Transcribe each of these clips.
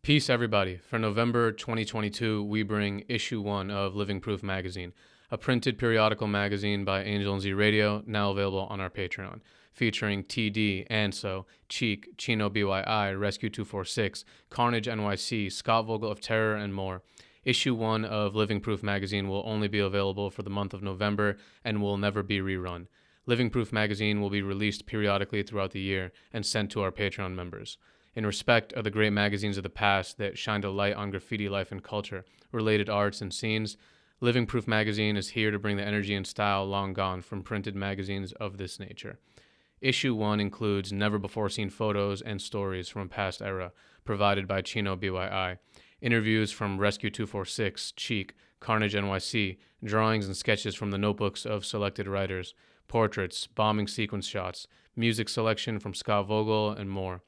Peace, everybody. For November 2022, we bring issue 1 of Living Proof magazine, a printed periodical magazine by Angel and Z Radio, now available on our Patreon, featuring TD, Anso, Cheek, Chino BYI, Rescue 246, Carnage NYC, Scott Vogel of Terror, and more. Issue 1 of Living Proof magazine will only be available for the month of November and will never be rerun. Living Proof magazine will be released periodically throughout the year and sent to our Patreon members. In respect of the great magazines of the past that shined a light on graffiti life and culture, related arts and scenes, Living Proof magazine is here to bring the energy and style long gone from printed magazines of this nature. Issue 1 includes never-before-seen photos and stories from a past era, provided by Chino BYI, interviews from Rescue 246, Cheek, Carnage NYC, drawings and sketches from the notebooks of selected writers, portraits, bombing sequence shots, music selection from Scott Vogel, and more.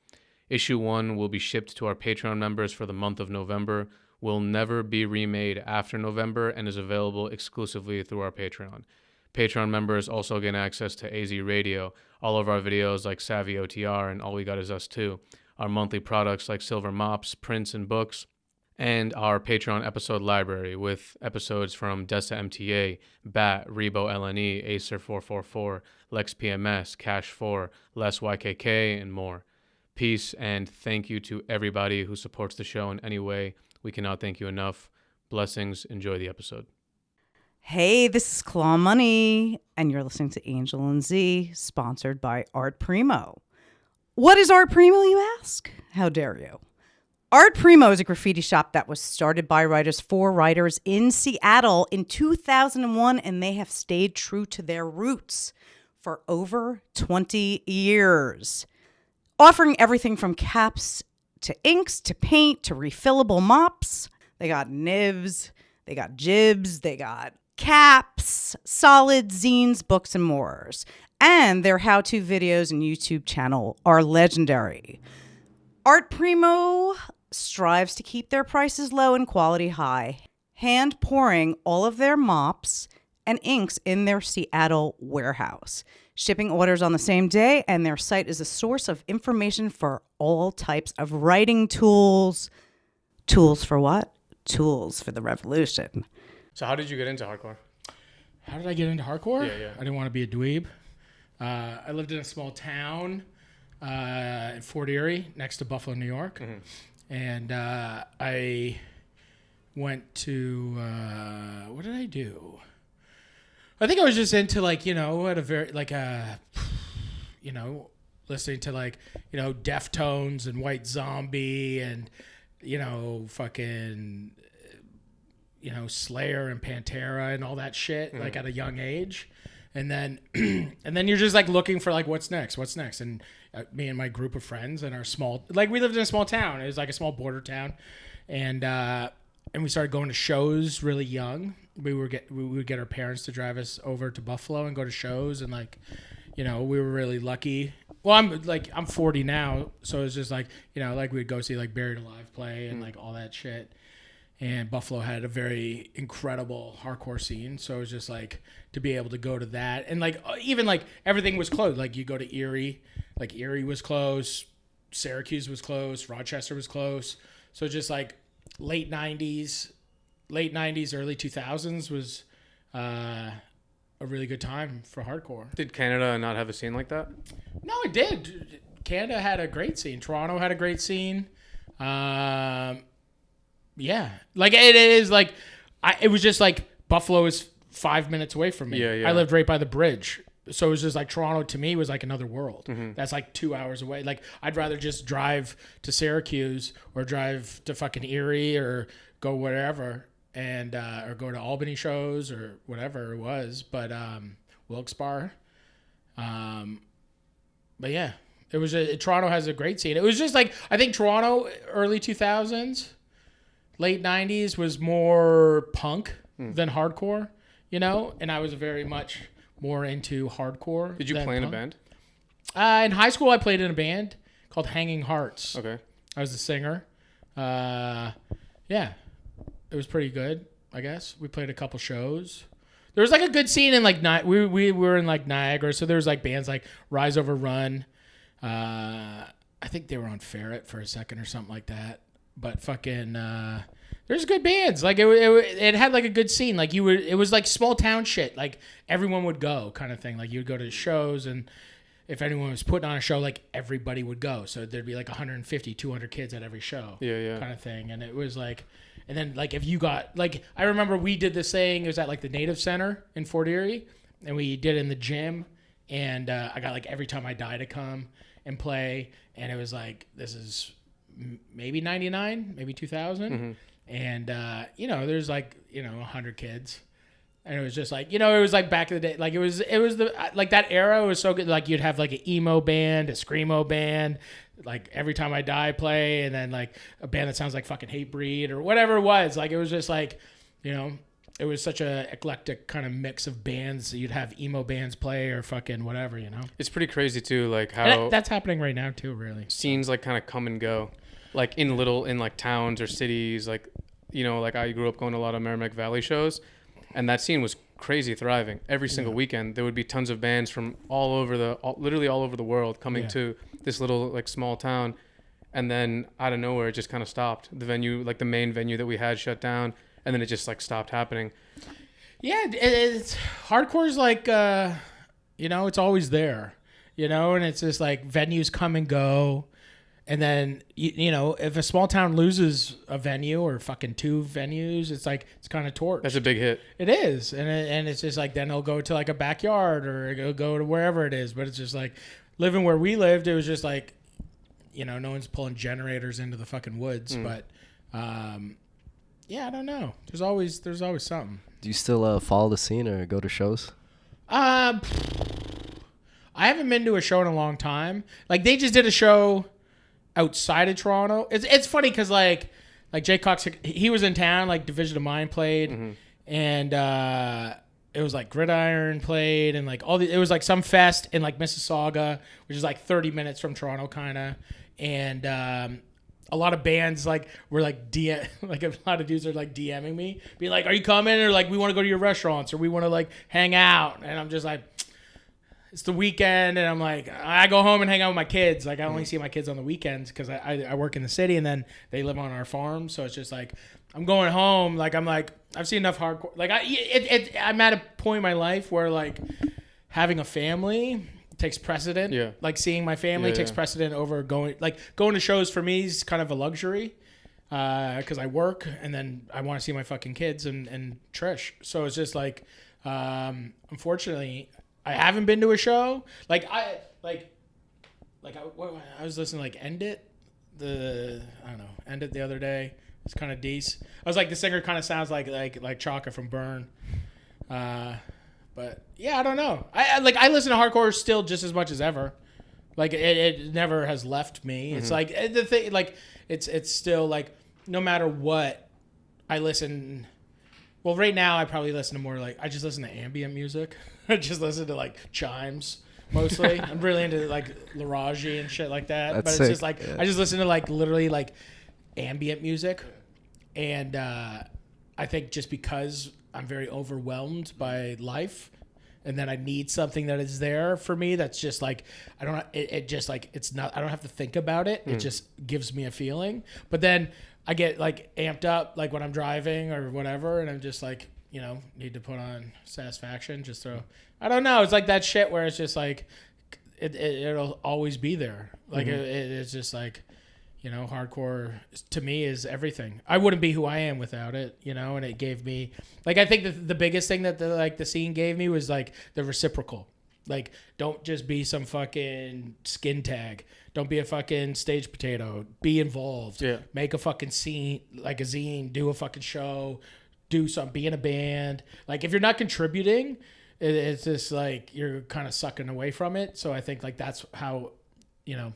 Issue 1 will be shipped to our Patreon members for the month of November, will never be remade after November, and is available exclusively through our Patreon. Patreon members also gain access to AZ Radio, all of our videos like Savvy OTR and All We Got Is Us Too, our monthly products like Silver Mops, prints, and books, and our Patreon episode library with episodes from Dessa MTA, Bat, Rebo LNE, Acer 444, Lex PMS, Cash 4, Les YKK, and more. Peace, and thank you to everybody who supports the show in any way. We cannot thank you enough. Blessings. Enjoy the episode. Hey, this is Claw Money, and you're listening to Angel and Z, sponsored by Art Primo. What is Art Primo, you ask? How dare you? Art Primo is a graffiti shop that was started by writers for writers in Seattle in 2001, and they have stayed true to their roots for over 20 years. Offering everything from caps to inks to paint to refillable mops. They got nibs, they got jibs, they got caps, solids, zines, books, and more. And their how-to videos and YouTube channel are legendary. Art Primo strives to keep their prices low and quality high, hand pouring all of their mops and inks in their Seattle warehouse. Shipping orders on the same day, and their site is a source of information for all types of writing tools. Tools for what? Tools for the revolution. So how did you get into hardcore? How did I get into hardcore? Yeah. I didn't want to be a dweeb. I lived in a small town in Fort Erie, next to Buffalo, New York. Mm-hmm. And I went to, what did I do? I think I was just into at a very listening to Deftones and White Zombie and fucking Slayer and Pantera and all that shit at a young age, and then you're just looking for what's next, and me and my group of friends and our small we lived in a small town. It was a small border town, and we started going to shows really young. We would get our parents to drive us over to Buffalo and go to shows, and we were really lucky. Well, I'm 40 now, so it's just we'd go see Buried Alive play and all that shit. And Buffalo had a very incredible hardcore scene, so it was just to be able to go to that, and even everything was closed. You go to Erie, Erie was closed, Syracuse was closed, Rochester was closed, so just late 90s, early 2000s was a really good time for hardcore. Did Canada not have a scene like that? No, it did. Canada had a great scene. Toronto had a great scene. Yeah. It is it was just Buffalo is 5 minutes away from me. Yeah. I lived right by the bridge. So it was just Toronto to me was another world. Mm-hmm. That's 2 hours away. I'd rather just drive to Syracuse or drive to fucking Erie or go wherever and or go to Albany shows or whatever it was. But Wilkes-Barre. But yeah, it was Toronto has a great scene. It was just I think Toronto early 2000s, late 90s was more punk than hardcore, and I was very much more into hardcore. Did you play in a band? In high school, I played in a band called Hanging Hearts. Okay. I was the singer. Yeah, it was pretty good, I guess. We played a couple shows. There was a good scene in we were in Niagara, so there was bands like Rise Over Run. I think they were on Ferret for a second or something like that. but fucking there's good bands. Like it had like a good scene. Like it was like small town shit. Like everyone would go kind of thing. Like you'd go to shows, and if anyone was putting on a show, like everybody would go. So there'd be like 150, 200 kids at every show. Yeah. Kind of thing. And it was like, and then like if you got like, I remember we did this thing. It was at like the Native Center in Fort Erie, and we did it in the gym. And I got like Every Time I Die to come and play, and it was like, this is maybe 99, maybe 2000. Mm-hmm. And, there's like, 100 kids. And it was just like, it was like back in the day. Like it was like that era was so good. Like you'd have like an emo band, a screamo band, like Every Time I Die play. And then like a band that sounds like fucking Hatebreed or whatever it was. Like it was just like, it was such a eclectic kind of mix of bands. You'd have emo bands play or fucking whatever, It's pretty crazy too, like how that's happening right now too, really. Scenes like kind of come and go. Like in like towns or cities, like, like I grew up going to a lot of Merrimack Valley shows, and that scene was crazy thriving. Every single weekend, there would be tons of bands from literally all over the world coming to this little like small town. And then out of nowhere, it just kind of stopped. The venue, like the main venue that we had, shut down, and then it just like stopped happening. Yeah, it's hardcore's like, it's always there, and it's just like venues come and go. And then, if a small town loses a venue or fucking two venues, it's like, it's kind of torched. That's a big hit. It is. And it's just like, then it'll go to like a backyard or it'll go to wherever it is. But it's just like, living where we lived, it was just like, no one's pulling generators into the fucking woods. But, yeah, I don't know. There's always something. Do you still follow the scene or go to shows? I haven't been to a show in a long time. Like, they just did a show outside of Toronto. It's funny because like Jay Cox, he was in town, like Division of Mind played, and it was like Gridiron played, and like it was like some fest in like Mississauga, which is like 30 minutes from Toronto kind of, and a lot of bands like were like like a lot of dudes are like DMing me, being like, are you coming, or like we want to go to your restaurants, or we want to like hang out, and I'm just like, it's the weekend, and I'm like, I go home and hang out with my kids. Like, I only see my kids on the weekends because I work in the city, and then they live on our farm. So it's just like, I'm going home. Like, I'm like, I've seen enough hardcore. Like, I'm at a point in my life where, like, having a family takes precedent. Yeah. Like, seeing my family takes precedent over going to shows for me is kind of a luxury because I work, and then I want to see my fucking kids and Trish. So it's just like, unfortunately, I haven't been to a show. I was listening to like End It the other day. It's kind of decent. I was like, the singer kind of sounds like Chaka from Burn. But yeah, I don't know. I listen to hardcore still just as much as ever. Like it never has left me. It's like the thing. Like it's still like no matter what, I listen. Well, right now I probably listen to more like I just listen to ambient music. I just listen to like chimes mostly. I'm really into like Laraji and shit like that. That's but it's sick. just like I just listen to like literally like ambient music, and I think just because I'm very overwhelmed by life, and then I need something that is there for me. That's just like I don't. It just like it's not. I don't have to think about it. It just gives me a feeling. But then I get like amped up like when I'm driving or whatever, and I'm just like, need to put on Satisfaction. Just throw. I don't know. It's like that shit where it's just like it'll always be there. Like it's just like, hardcore to me is everything. I wouldn't be who I am without it, and it gave me like, I think the biggest thing that the scene gave me was like the reciprocal. Like, don't just be some fucking skin tag. Don't be a fucking stage potato. Be involved. Yeah. Make a fucking scene, like a zine, do a fucking show, do something, be in a band. Like, if you're not contributing, it's just like you're kind of sucking away from it. So I think like that's how, you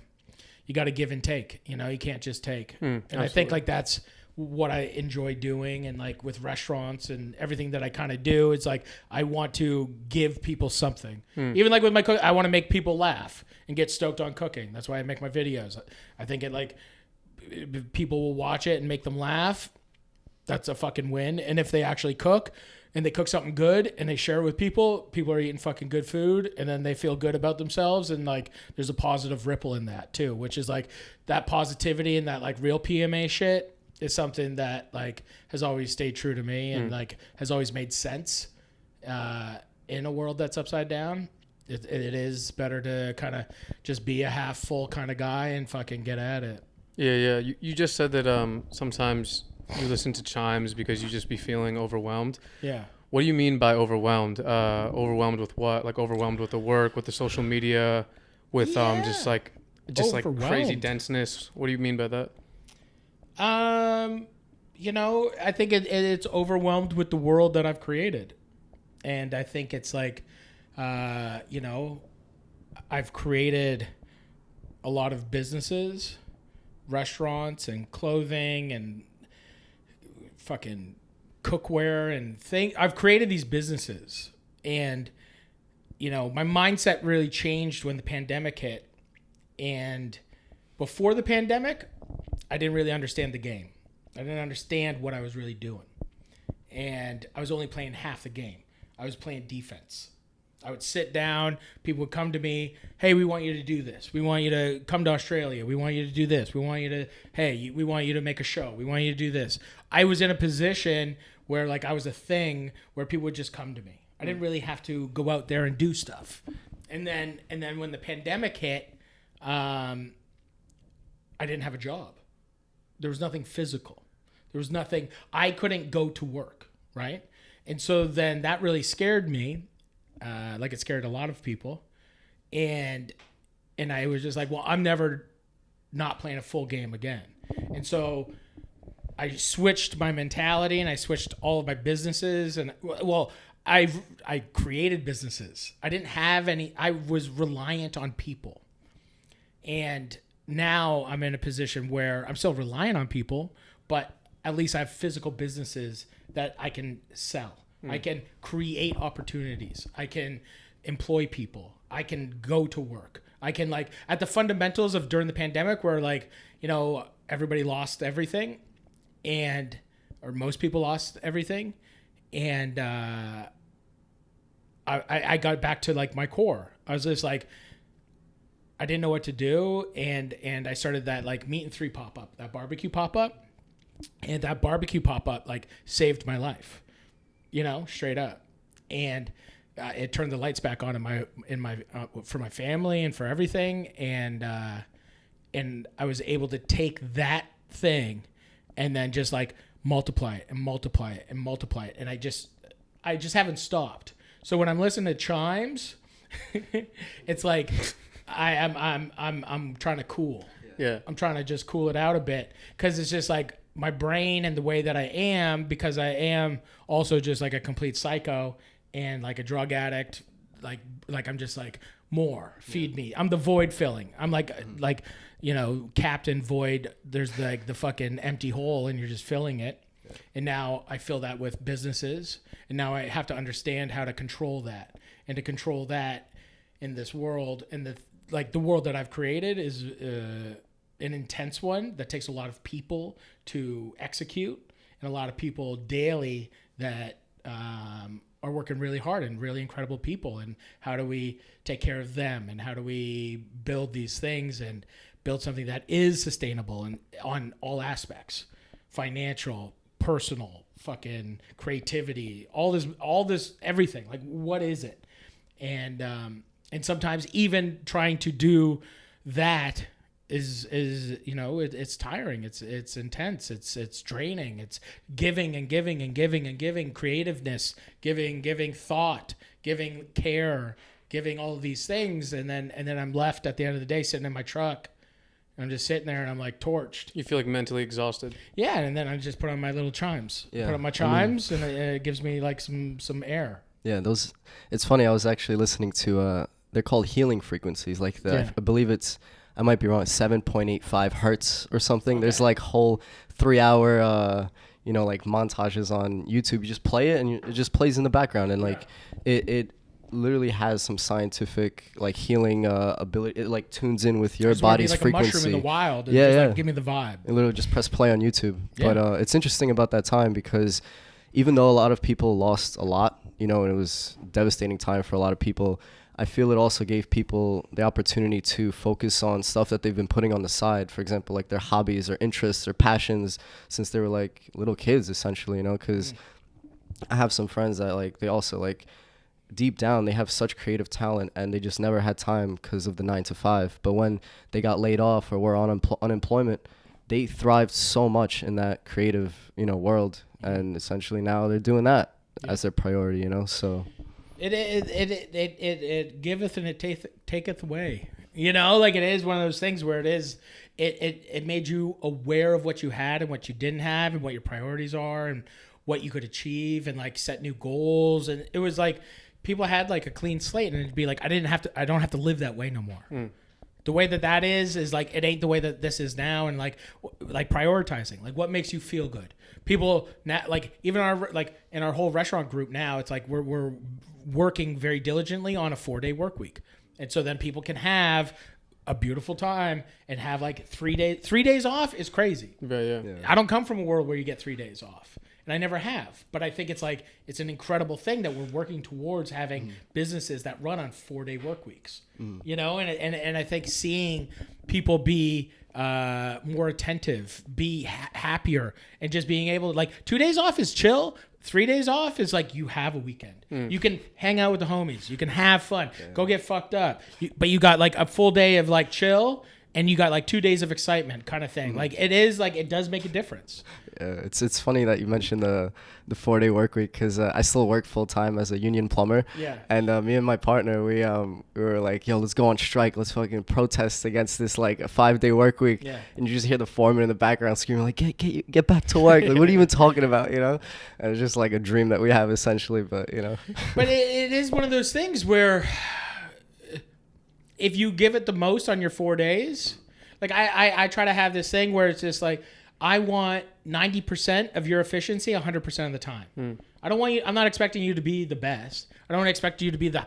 got to give and take. You can't just take. And I think like that's what I enjoy doing, and like with restaurants and everything that I kind of do, it's like I want to give people something. Even like with my cook, I want to make people laugh and get stoked on cooking. That's why I make my videos. I think it like people will watch it and make them laugh. That's a fucking win. And if they actually cook and they cook something good and they share it with people are eating fucking good food, and then they feel good about themselves, and like there's a positive ripple in that too, which is like that positivity and that like real PMA shit. is something that like has always stayed true to me and like has always made sense in a world that's upside down. It is better to kind of just be a half full kind of guy and fucking get at it. Yeah. You just said that sometimes you listen to chimes because you just be feeling overwhelmed. Yeah. What do you mean by overwhelmed? Overwhelmed with what? Like overwhelmed with the work, with the social media, with just like crazy denseness. What do you mean by that? You know, I think it's overwhelmed with the world that I've created. And I think it's like, you know, I've created a lot of businesses, restaurants and clothing and fucking cookware and I've created these businesses. And, you know, my mindset really changed when the pandemic hit. And before the pandemic, I didn't really understand the game. I didn't understand what I was really doing. And I was only playing half the game. I was playing defense. I would sit down. People would come to me. Hey, we want you to do this. We want you to come to Australia. We want you to do this. We want you to, we want you to make a show. We want you to do this. I was in a position where like I was a thing where people would just come to me. I didn't really have to go out there and do stuff. And then when the pandemic hit, I didn't have a job. There was nothing physical. There was nothing. I couldn't go to work, right? And so then that really scared me, like it scared a lot of people. And I was just like, well, I'm never not playing a full game again. And so I switched my mentality and I switched all of my businesses. And well, I created businesses. I didn't have any. I was reliant on people. And now I'm in a position where I'm still relying on people, but at least I have physical businesses that I can sell. I can create opportunities. I can employ people. I can go to work. I can like at the fundamentals of during the pandemic where like, you know, everybody lost everything or most people lost everything. And I got back to like my core. I was just like, I didn't know what to do. And I started that like meat and 3 pop-up, that barbecue pop-up. And that barbecue pop-up like saved my life, you know, straight up. And it turned the lights back on in my for my family and for everything. And I was able to take that thing and then just like multiply it and multiply it and multiply it. And I just haven't stopped. So when I'm listening to chimes, it's like I'm trying to cool. Yeah. I'm trying to just cool it out a bit because it's just like my brain and the way that I am, because I am also just like a complete psycho and like a drug addict. Like I'm just like, more, feed me. I'm the void filling. I'm like, you know, Captain Void. There's like the fucking empty hole and you're just filling it. And now I fill that with businesses. And now I have to understand how to control that. And to control that in this world, and the world that I've created is an intense one that takes a lot of people to execute, and a lot of people daily that are working really hard, and really incredible people. And how do we take care of them? And how do we build these things and build something that is sustainable and on all aspects, financial, personal, fucking creativity, all this, everything. Like, what is it? And sometimes even trying to do that is you know, it's tiring. It's intense. It's draining. It's giving and giving and giving and giving, creativeness, giving thought, giving care, giving all of these things. And then I'm left at the end of the day sitting in my truck. I'm just sitting there and I'm like torched. You feel like mentally exhausted. Yeah, and then I just put on my little chimes. Yeah. Put on my chimes, and it gives me like some air. Yeah, those. It's funny. I was actually listening to. They're called healing frequencies. Like I believe it's. I might be wrong. 7.85 hertz or something. Okay. There's like whole 3-hour. You know, like montages on YouTube. You just play it, and it just plays in the background, and like it literally has some scientific like healing ability. It like tunes in with your body's like frequency. A mushroom in the wild. Yeah, just, yeah. Like, give me the vibe. And literally just press play on YouTube. Yeah. But it's interesting about that time because even though a lot of people lost a lot, you know, and it was a devastating time for a lot of people, I feel it also gave people the opportunity to focus on stuff that they've been putting on the side. For example, like their hobbies or interests or passions since they were like little kids, essentially, you know, because I have some friends that like, they also like deep down, they have such creative talent and they just never had time because of the 9 to 5. But when they got laid off or were on unemployment, they thrived so much in that creative, you know, world. And essentially now they're doing that as their priority, you know, so. It giveth and it taketh away. You know, like it is one of those things where it made you aware of what you had and what you didn't have and what your priorities are and what you could achieve and like set new goals. And it was like people had like a clean slate and it'd be like, I don't have to live that way no more. The way that is like, it ain't the way that this is now. And like prioritizing, like what makes you feel good. People now, like even in our whole restaurant group now, it's like we're working very diligently on a 4-day work week. And so then people can have a beautiful time and have like 3 days. 3 days off is crazy. Yeah. I don't come from a world where you get 3 days off. And I never have. But I think it's like, it's an incredible thing that we're working towards having businesses that run on 4-day work weeks. You know, and I think seeing people be more attentive, be happier, and just being able to, like, 2 days off is chill. 3 days off is like you have a weekend. You can hang out with the homies. You can have fun. Go get fucked up. But you got like a full day of like chill, and you got like 2 days of excitement kind of thing. Like it is like, it does make a difference. It's funny that you mentioned the 4-day work week because I still work full time as a union plumber. Yeah. And me and my partner, we were like, yo, let's go on strike. Let's fucking protest against this like a 5-day work week. Yeah. And you just hear the foreman in the background screaming like, get back to work. Like, what are you even talking about? You know? And it's just like a dream that we have essentially, but you know. But it is one of those things where if you give it the most on your 4 days, like I try to have this thing where it's just like, I want 90% of your efficiency 100% of the time. I don't want you, I'm not expecting you to be the best. I don't expect you to be the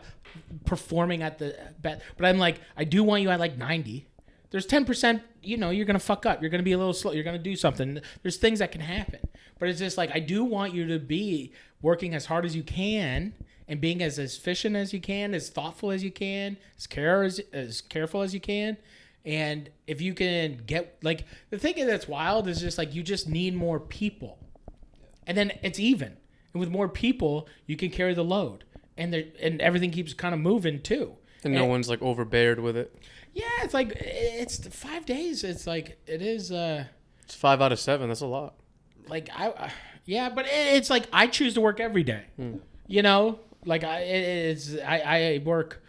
performing at the best, but I'm like, I do want you at like 90. There's 10%, you know, you're going to fuck up. You're going to be a little slow. You're going to do something. There's things that can happen, but it's just like, I do want you to be working as hard as you can and being as efficient as you can, as thoughtful as you can, as careful as you can. And if you can get, like, the thing that's wild is just like, you just need more people. And then it's even. And with more people, you can carry the load. And everything keeps kind of moving too. And no one's like overbeared with it. Yeah, it's like, it's 5 days. It's like, it is. It's 5 out of 7. That's a lot. Like, yeah, but it's like, I choose to work every day. You know? Like, I work.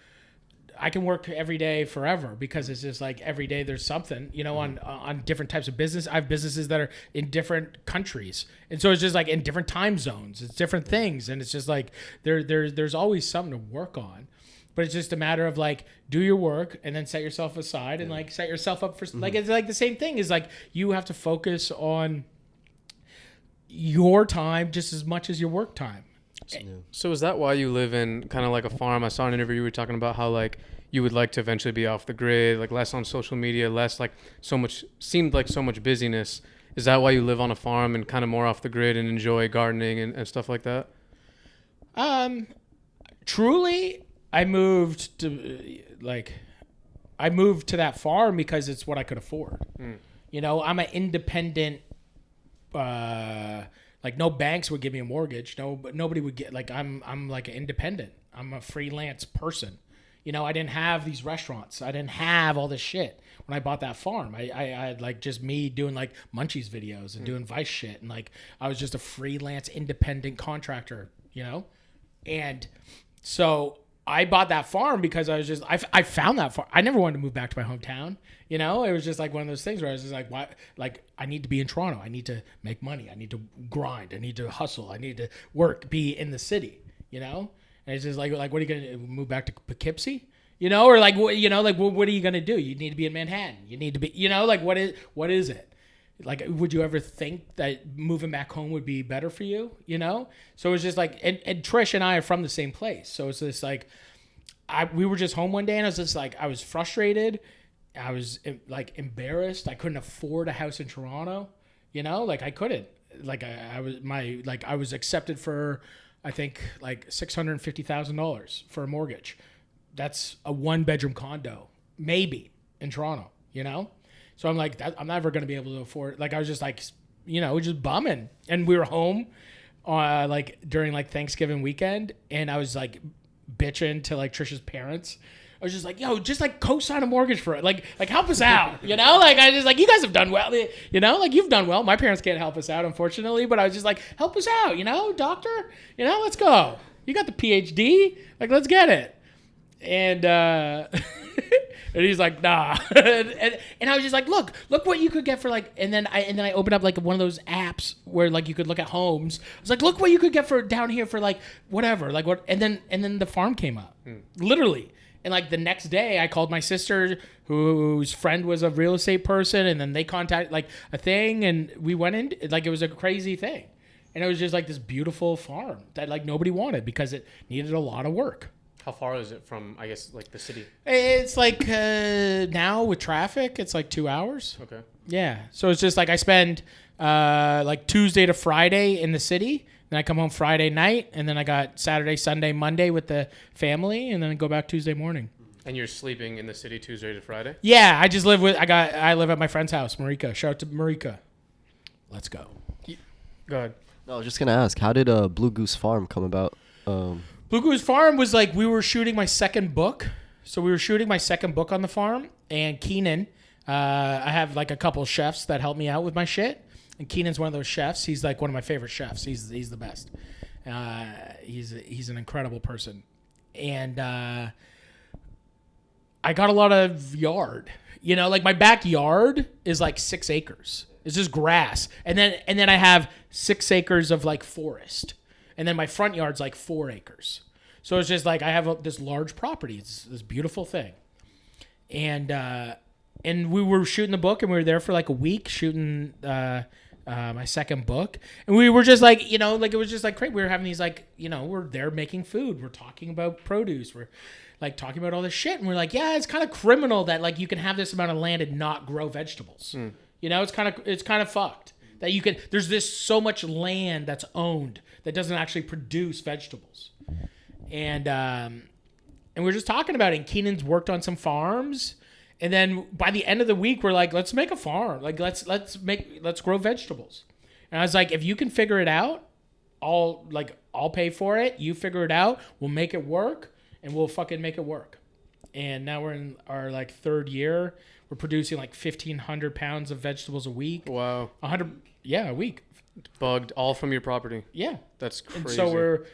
I can work every day forever because it's just like every day there's something, you know, on different types of business. I have businesses that are in different countries. And so it's just like in different time zones, it's different things. And it's just like, there's always something to work on, but it's just a matter of like, do your work and then set yourself aside and like set yourself up for like, it's like the same thing is like, you have to focus on your time just as much as your work time. So is that why you live in kind of like a farm? I saw an interview you were talking about how like you would like to eventually be off the grid, like less on social media, less like so much busyness. Is that why you live on a farm and kind of more off the grid and enjoy gardening and stuff like that? Truly, I moved to that farm because it's what I could afford. You know, I'm an independent, like no banks would give me a mortgage. Nobody would get, like, I'm like an independent. I'm a freelance person. You know, I didn't have these restaurants. I didn't have all this shit when I bought that farm. I had like just me doing like Munchies videos and doing Vice shit. And like, I was just a freelance independent contractor, you know? And so I bought that farm because I was just, I found that farm. I never wanted to move back to my hometown. You know, it was just like one of those things where I was just like, why? Like, I need to be in Toronto. I need to make money. I need to grind. I need to hustle. I need to work, be in the city, you know? And it's just like, what are you going to move back to Poughkeepsie? You know, or like, you know, like, what are you going to do? You need to be in Manhattan. You need to be, you know, like, what is it? Like, would you ever think that moving back home would be better for you? You know? So it was just like, and Trish and I are from the same place. So it's just like, we were just home one day and I was just like, I was frustrated. I was like embarrassed. I couldn't afford a house in Toronto, you know, like I couldn't, like I was accepted for, I think like $650,000 for a mortgage. that's a 1-bedroom condo, maybe in Toronto, you know? So I'm like, I'm never going to be able to afford it. Like, I was just like, you know, just bumming. And we were home like during like Thanksgiving weekend. And I was like bitching to like Trisha's parents. I was just like, yo, just like co-sign a mortgage for it. Like help us out, you know? Like, I just like, you guys have done well, you know? Like, you've done well. My parents can't help us out, unfortunately. But I was just like, help us out, you know, doctor? You know, let's go. You got the PhD. Like, let's get it. And and he's like, nah. and I was just like, look what you could get for like, and then I opened up like one of those apps where like you could look at homes. I was like, look what you could get for down here for like whatever, like what, and then the farm came up, literally. And like the next day, I called my sister, whose friend was a real estate person, and then they contacted like a thing, and we went in. Like, it was a crazy thing, and it was just like this beautiful farm that like nobody wanted because it needed a lot of work. How far is it from, I guess, like the city? It's like now with traffic, it's like 2 hours. Okay. Yeah, so it's just like I spend like Tuesday to Friday in the city. Then I come home Friday night, and then I got Saturday, Sunday, Monday with the family, and then I go back Tuesday morning. And you're sleeping in the city Tuesday to Friday? Yeah, I just live I live at my friend's house, Marika. Shout out to Marika. Let's go. Go ahead. No, I was just gonna ask, how did Blue Goose Farm come about? Blue Goose Farm was like, we were shooting my second book. So we were shooting my second book on the farm, and Keenan, I have like a couple of chefs that help me out with my shit. And Keenan's one of those chefs. He's like one of my favorite chefs. He's the best. He's an incredible person. And I got a lot of yard. You know, like my backyard is like 6 acres. It's just grass. And then I have 6 acres of like forest. And then my front yard's like 4 acres. So it's just like I have this large property. It's this beautiful thing. And we were shooting the book, and we were there for like a week shooting my second book. And we were just like, you know, like it was just like great. We were having these like, you know, we're there making food. We're talking about produce. We're like talking about all this shit. And we're like, yeah, it's kind of criminal that like you can have this amount of land and not grow vegetables. You know, it's kind of fucked that you can, there's this so much land that's owned that doesn't actually produce vegetables. And we're just talking about it. And Keenan's worked on some farms. And then by the end of the week, we're like, let's make a farm. Like, let's grow vegetables. And I was like, if you can figure it out, I'll pay for it. You figure it out. We'll make it work, and we'll fucking make it work. And now we're in our like 3rd year. We're producing like 1,500 pounds of vegetables a week. Wow. 100, yeah, a week. Bugged all from your property. Yeah. That's crazy. And so we're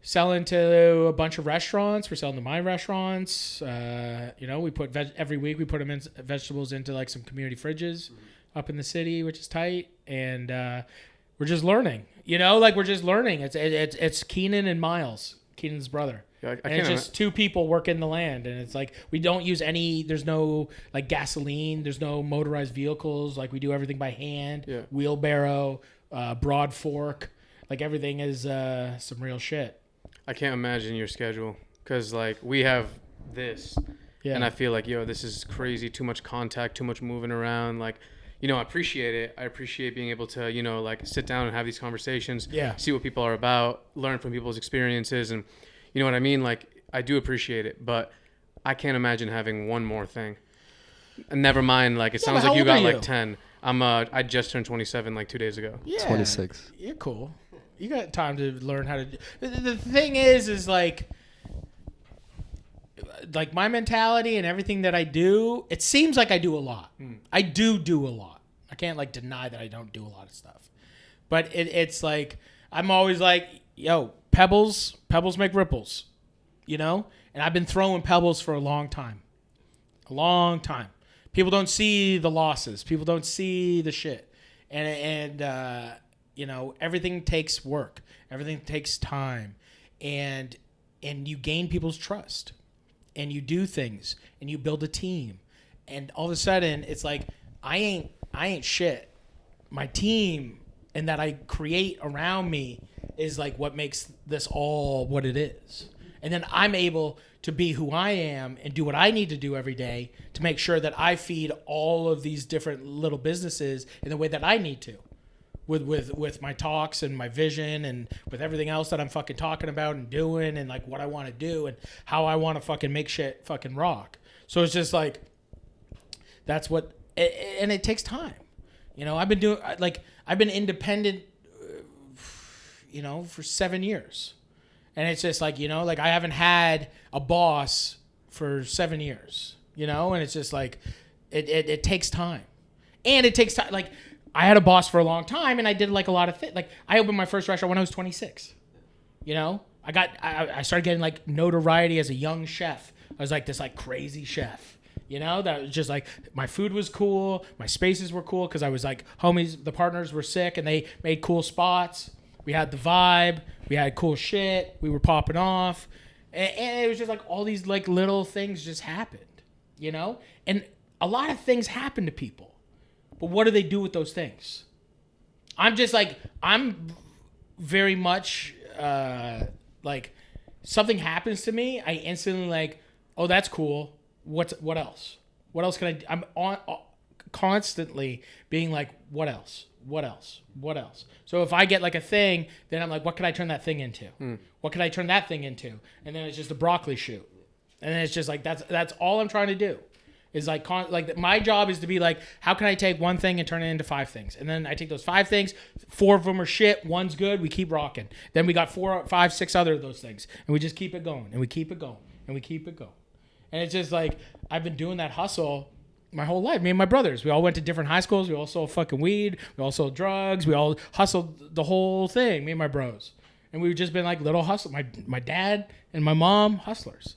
selling to a bunch of restaurants. We're selling to my restaurants. You know, we put every week we put them in vegetables into like some community fridges up in the city, which is tight. And we're just learning. You know, like we're just learning. It's Keenan and Miles, Keenan's brother. Yeah, and it's just 2 people working the land, and it's like we don't use any. There's no like gasoline. There's no motorized vehicles. Like we do everything by hand. Yeah. Wheelbarrow, broad fork. Like everything is some real shit. I can't imagine your schedule because, like, we have this, and I feel like, yo, this is crazy. Too much contact, too much moving around. Like, you know, I appreciate it. I appreciate being able to, you know, like, sit down and have these conversations, see what people are about, learn from people's experiences, and you know what I mean? Like, I do appreciate it, but I can't imagine having one more thing. And never mind, like, it sounds like you got, like, 10. I just turned 27, like, 2 days ago. Yeah. 26. You're cool. You got time to learn how to do. The thing is like my mentality and everything that I do, it seems like I do a lot. I do a lot. I can't like deny that I don't do a lot of stuff. But it's like, I'm always like, yo, pebbles make ripples, you know? And I've been throwing pebbles for a long time. People don't see the losses. People don't see the shit. And you know, everything takes work. Everything takes time. And you gain people's trust. And you do things. And you build a team. And all of a sudden, it's like, I ain't shit. My team and that I create around me is like what makes this all what it is. And then I'm able to be who I am and do what I need to do every day to make sure that I feed all of these different little businesses in the way that I need to. with my talks and my vision and with everything else that I'm fucking talking about and doing and like what I want to do and how I want to fucking make shit fucking rock. So it's just like, that's what, and it takes time. You know, I've been independent, you know, for 7 years. And it's just like, you know, like I haven't had a boss for 7 years, you know, and it's just like, it takes time. And it takes time. Like, I had a boss for a long time, and I did like a lot of things. Like, I opened my first restaurant when I was 26. You know, I started getting like notoriety as a young chef. I was like this like crazy chef. You know, that was just like my food was cool, my spaces were cool because I was like homies. The partners were sick, and they made cool spots. We had the vibe. We had cool shit. We were popping off, and it was just like all these like little things just happened. You know, and a lot of things happen to people. But what do they do with those things? I'm very much like something happens to me, I instantly like, oh, that's cool. What else? What else can I do? I'm constantly being like, what else? What else? What else? So if I get like a thing, then I'm like, what can I turn that thing into? What can I turn that thing into? And then it's just a broccoli shoot. And then it's just like, that's all I'm trying to do. Is like my job is to be like, how can I take one thing and turn it into 5 things? And then I take those 5 things, 4 of them are shit, 1's good, we keep rocking. Then we got 4, 5, 6 other of those things, and we just keep it going, and we keep it going, and we keep it going. And it's just like, I've been doing that hustle my whole life. Me and my brothers, we all went to different high schools, we all sold fucking weed, we all sold drugs, we all hustled the whole thing, me and my bros. And we've just been like little hustle. My dad and my mom, hustlers.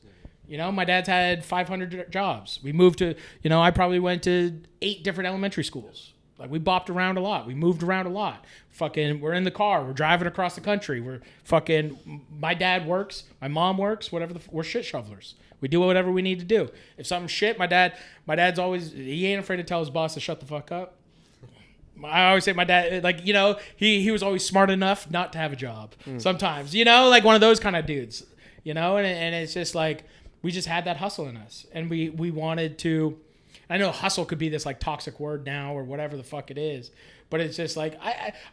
You know, my dad's had 500 jobs. We moved to, you know, I probably went to 8 different elementary schools. Like, we bopped around a lot. We moved around a lot. Fucking, we're in the car. We're driving across the country. We're fucking, my dad works. My mom works. Whatever. We're shit shovelers. We do whatever we need to do. If something's shit, my dad's always, he ain't afraid to tell his boss to shut the fuck up. I always say my dad, like, you know, he was always smart enough not to have a job sometimes, you know, like one of those kind of dudes, you know, and it's just like, we just had that hustle in us, and we wanted to. I know hustle could be this like toxic word now or whatever the fuck it is, but it's just like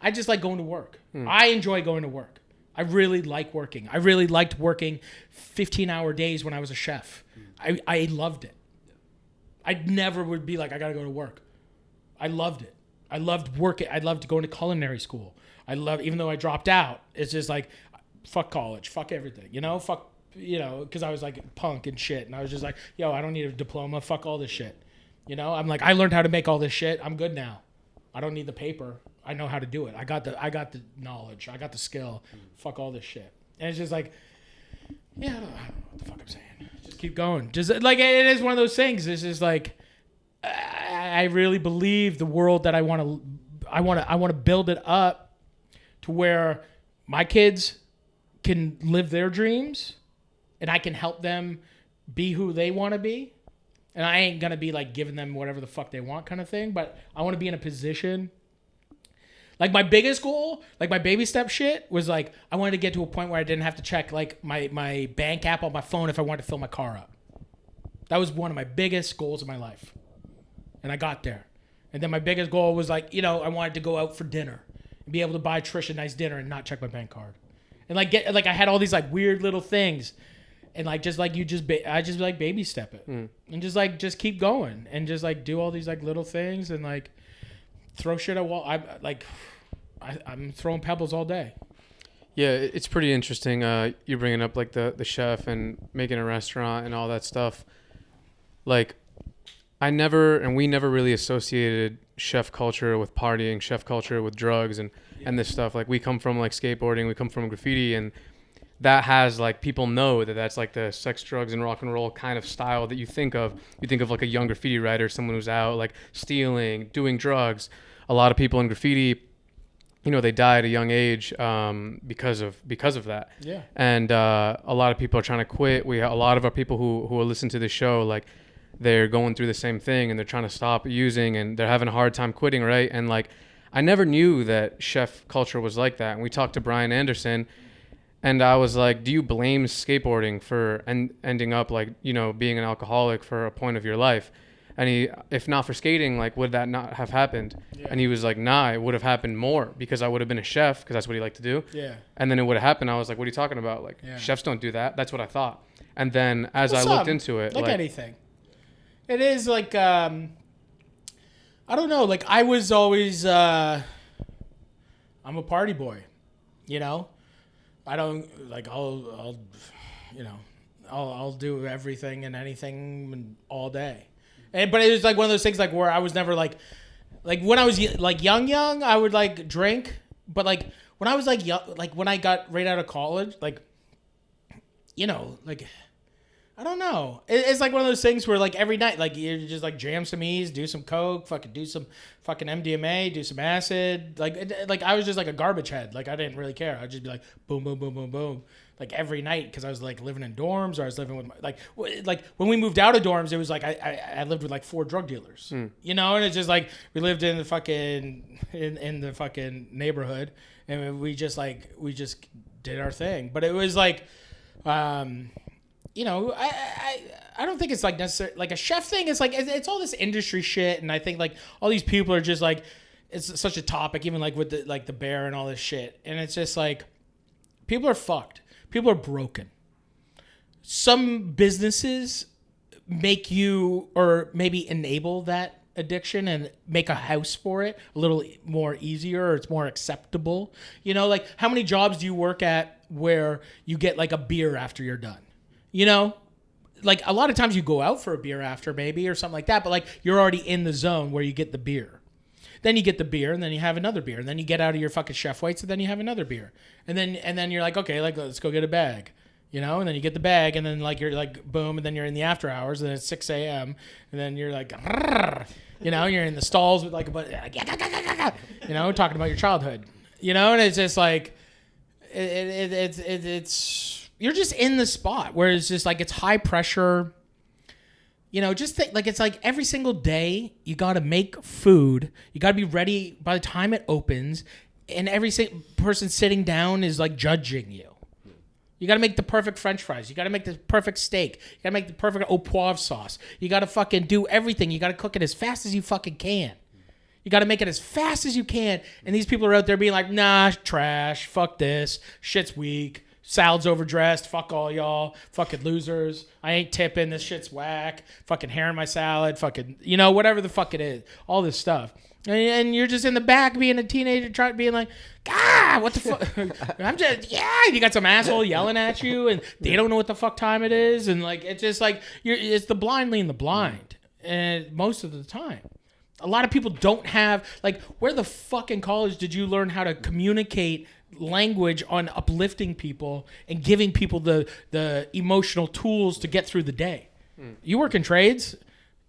I just like going to work. I enjoy going to work. I really like working. I really liked working 15-hour days when I was a chef. I loved it. I never would be like, I gotta go to work. I loved it. I loved working. I loved going to culinary school. Even though I dropped out, it's just like, fuck college, fuck everything, you know, fuck. You know, because I was like punk and shit, and I was just like, yo, I don't need a diploma, fuck all this shit. You know, I'm like, I learned how to make all this shit, I'm good now. I don't need the paper, I know how to do it. I got the knowledge, I got the skill, fuck all this shit. And it's just like, yeah, I don't know what the fuck I'm saying. Just keep going. Just like, it is one of those things. It's just like, I really believe the world that I want to build it up to where my kids can live their dreams. And I can help them be who they want to be. And I ain't going to be like giving them whatever the fuck they want kind of thing. But I want to be in a position. Like, my biggest goal, like my baby step shit, was like, I wanted to get to a point where I didn't have to check like my bank app on my phone if I wanted to fill my car up. That was one of my biggest goals in my life. And I got there. And then my biggest goal was like, you know, I wanted to go out for dinner and be able to buy Trish a nice dinner and not check my bank card. And like I had all these like weird little things. And like, just like I just like baby step it and just keep going and just like do all these like little things and like throw shit at wall. I'm throwing pebbles all day. Yeah, it's pretty interesting. You're bringing up like the chef and making a restaurant and all that stuff. Like, we never really associated chef culture with partying, chef culture with drugs and this stuff. Like, we come from like skateboarding, we come from graffiti, and that has like, people know that that's like the sex, drugs, and rock and roll kind of style that you think of. You think of like a young graffiti writer, someone who's out like stealing, doing drugs. A lot of people in graffiti, you know, they die at a young age because of that. Yeah. And a lot of people are trying to quit. A lot of our people who listen to the show, like, they're going through the same thing and they're trying to stop using and they're having a hard time quitting, right? And like, I never knew that chef culture was like that. And we talked to Brian Anderson. And I was like, do you blame skateboarding for ending up like, you know, being an alcoholic for a point of your life? And he, if not for skating, like, would that not have happened? Yeah. And he was like, nah, it would have happened more because I would have been a chef because that's what he liked to do. Yeah. And then it would have happened. I was like, what are you talking about? Like, chefs don't do that. That's what I thought. And then as I looked into it, like anything, it is like, I don't know. Like I was always, I'm a party boy, you know, I don't like, I'll do everything and anything all day. But it was like one of those things like where I was never like when I was like young, I would like drink. But like when I was like young, like when I got right out of college, like, you know, like, I don't know. It's like one of those things where like every night, like you just like jam some E's, do some coke, fucking do some fucking MDMA, do some acid. Like I was just like a garbage head. Like I didn't really care. I'd just be like boom, boom, boom, boom, boom. Like every night because I was like living in dorms or I was living with like when we moved out of dorms, it was like I lived with like 4 drug dealers, you know, and it's just like we lived in the fucking in the fucking neighborhood and we just did our thing. But it was like, you know, I don't think it's like necessarily like a chef thing. It's like it's all this industry shit, and I think like all these people are just like it's such a topic, even like with the bear and all this shit, and it's just like people are fucked. People are broken. Some businesses make you or maybe enable that addiction and make a house for it a little more easier or it's more acceptable. You know, like how many jobs do you work at where you get like a beer after you're done? You know, like a lot of times you go out for a beer after maybe or something like that, but like you're already in the zone where you get the beer. Then you get the beer and then you have another beer and then you get out of your fucking chef weights and then you have another beer. And then you're like, okay, like let's go get a bag, you know? And then you get the bag and then like you're like boom and then you're in the after hours and then it's 6 a.m. and then you're like, you know, you're in the stalls with like a bunch, you know, talking about your childhood, you know? And it's just like it's you're just in the spot where it's just like it's high pressure. You know, just think like it's like every single day you got to make food. You got to be ready by the time it opens, and every person sitting down is like judging you. You got to make the perfect French fries. You got to make the perfect steak. You got to make the perfect au poivre sauce. You got to fucking do everything. You got to cook it as fast as you fucking can. You got to make it as fast as you can. And these people are out there being like, nah, trash. Fuck this. Shit's weak. Salad's overdressed. Fuck all y'all. Fucking losers. I ain't tipping. This shit's whack. Fucking hair in my salad. Fucking, you know, whatever the fuck it is. All this stuff. And you're just in the back being a teenager being like, ah, what the fuck? I'm just, yeah. You got some asshole yelling at you and they don't know what the fuck time it is. And like, it's just like, it's the blind leading the blind. And most of the time. A lot of people don't have, like, where the fuck in college did you learn how to communicate language on uplifting people and giving people the emotional tools to get through the day? You work in trades,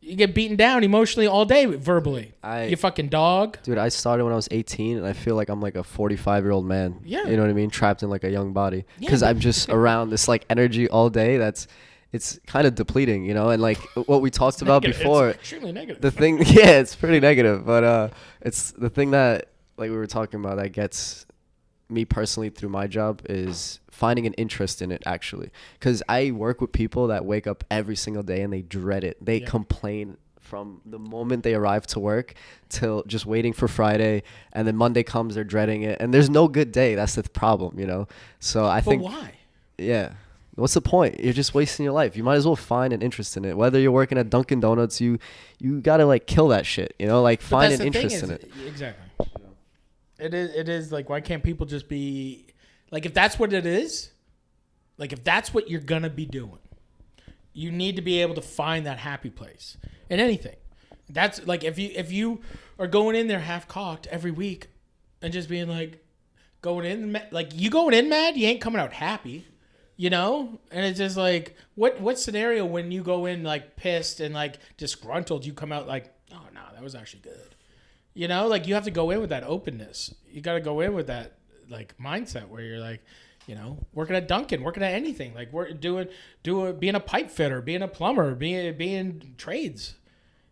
you get beaten down emotionally all day verbally. You fucking dog. Dude, I started when I was 18 and I feel like I'm like a 45-year-old man. Yeah. You know what I mean? Trapped in like a young body. Because I'm just around this like energy all day it's kind of depleting, you know, and like what we talked about before. It's extremely negative. The thing, yeah, it's pretty negative, but it's the thing that like we were talking about that gets me personally through my job is finding an interest in it actually, because I work with people that wake up every single day and they dread it. They complain from the moment they arrive to work till just waiting for Friday, and then Monday comes, they're dreading it, and there's no good day. That's the problem, you know. So I think. But why? Yeah. What's the point? You're just wasting your life. You might as well find an interest in it. Whether you're working at Dunkin' Donuts, you gotta like kill that shit. You know, like find an interest in it. Exactly. It is like, why can't people just be like, if that's what it is, like if that's what you're gonna be doing, you need to be able to find that happy place in anything. That's like if you are going in there half cocked every week and just being like going in like you going in mad, you ain't coming out happy. You know, and it's just like, what scenario when you go in like pissed and like disgruntled, you come out like, oh no, that was actually good. You know, like you have to go in with that openness. You got to go in with that like mindset where you're like, you know, working at Dunkin', working at anything, like we're being a pipe fitter, being a plumber, being trades,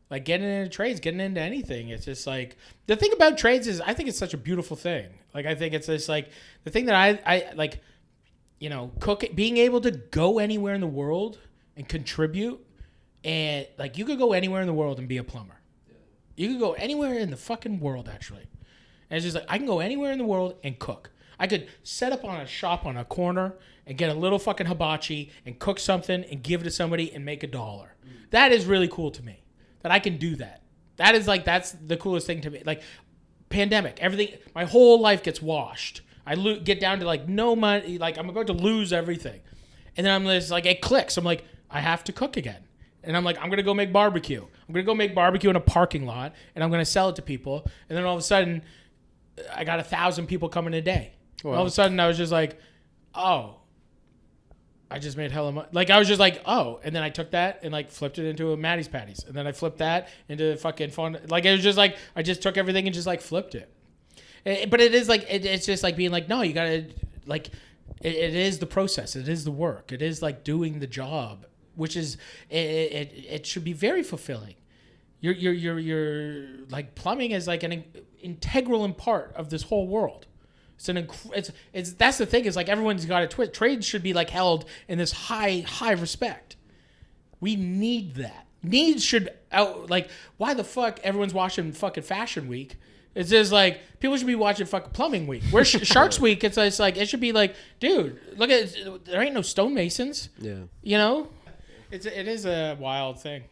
like getting into trades, getting into anything. It's just like the thing about trades is I think it's such a beautiful thing. Like I think it's just like the thing that I like. You know, being able to go anywhere in the world and contribute And like you could go anywhere in the world and be a plumber. You could go anywhere in the fucking world, actually. And it's just like, I can go anywhere in the world and cook. I could set up on a shop on a corner and get a little fucking hibachi and cook something and give it to somebody and make $1. That is really cool to me, that I can do that. That is like, that's the coolest thing to me. Like, pandemic, everything, my whole life gets washed. I get down to like no money, like I'm about to lose everything. And then I'm just like, it clicks. I'm like, I have to cook again. And I'm like, I'm going to go make barbecue. I'm going to go make barbecue in a parking lot, and I'm going to sell it to people. And then all of a sudden, I got 1,000 people coming a day. Wow. All of a sudden, I was just like, oh, I just made hella money. Like, I was just like, oh. And then I took that and, like, flipped it into a Matty's Patties. And then I flipped that into fucking fun. Like, it was just like, I just took everything and just, like, flipped it. But it is, like, it's just, like, being like, no, you got to, like, it is the process. It is the work. It is, like, doing the job, which is, it should be very fulfilling. You're like, plumbing is, like, an integral part of this whole world. It's that's the thing, is like everyone's got a twist. Trades should be like held in this high respect. We need that. Needs should out, like, why the fuck everyone's watching fucking Fashion Week? It's just like people should be watching fucking Plumbing Week. Where's Sharks Week? It's like it should be like, dude, look at it, there ain't no stonemasons. Yeah, you know, it is a wild thing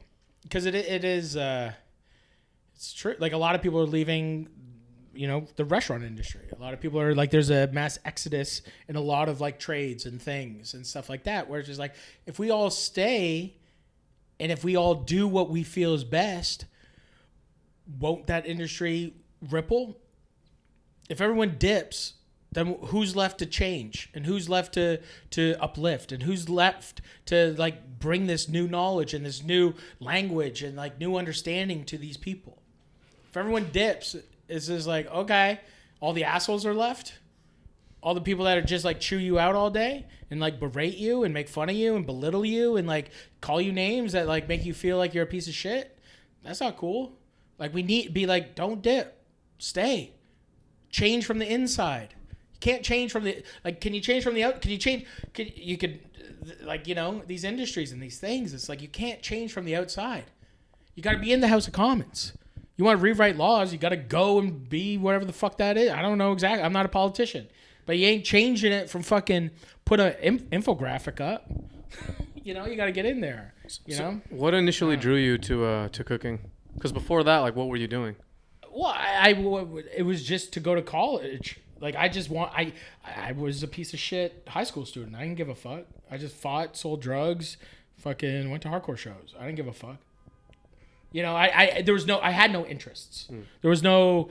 because it is it's true. Like a lot of people are leaving. You know, the restaurant industry. A lot of people are like, there's a mass exodus in a lot of like trades and things and stuff like that, where it's just like, if we all stay and if we all do what we feel is best, won't that industry ripple? If everyone dips, then who's left to change, and who's left to uplift, and who's left to like bring this new knowledge and this new language and like new understanding to these people? If everyone dips, it's just like, okay, all the assholes are left. All the people that are just like chew you out all day and like berate you and make fun of you and belittle you and like call you names that like make you feel like you're a piece of shit. That's not cool. Like we need to be like, don't dip, stay, change from the inside. You can't change from the, like, can you change from the out? Can you change? You could like, you know, these industries and these things. It's like, you can't change from the outside. You got to be in the House of Commons. You want to rewrite laws, you got to go and be whatever the fuck that is. I don't know exactly. I'm not a politician. But you ain't changing it from fucking put an infographic up. You know, you got to get in there. You know? What initially drew you to cooking? Because before that, like, what were you doing? Well, it was just to go to college. Like, I was a piece of shit high school student. I didn't give a fuck. I just fought, sold drugs, fucking went to hardcore shows. I didn't give a fuck. You know, I had no interests. There was no,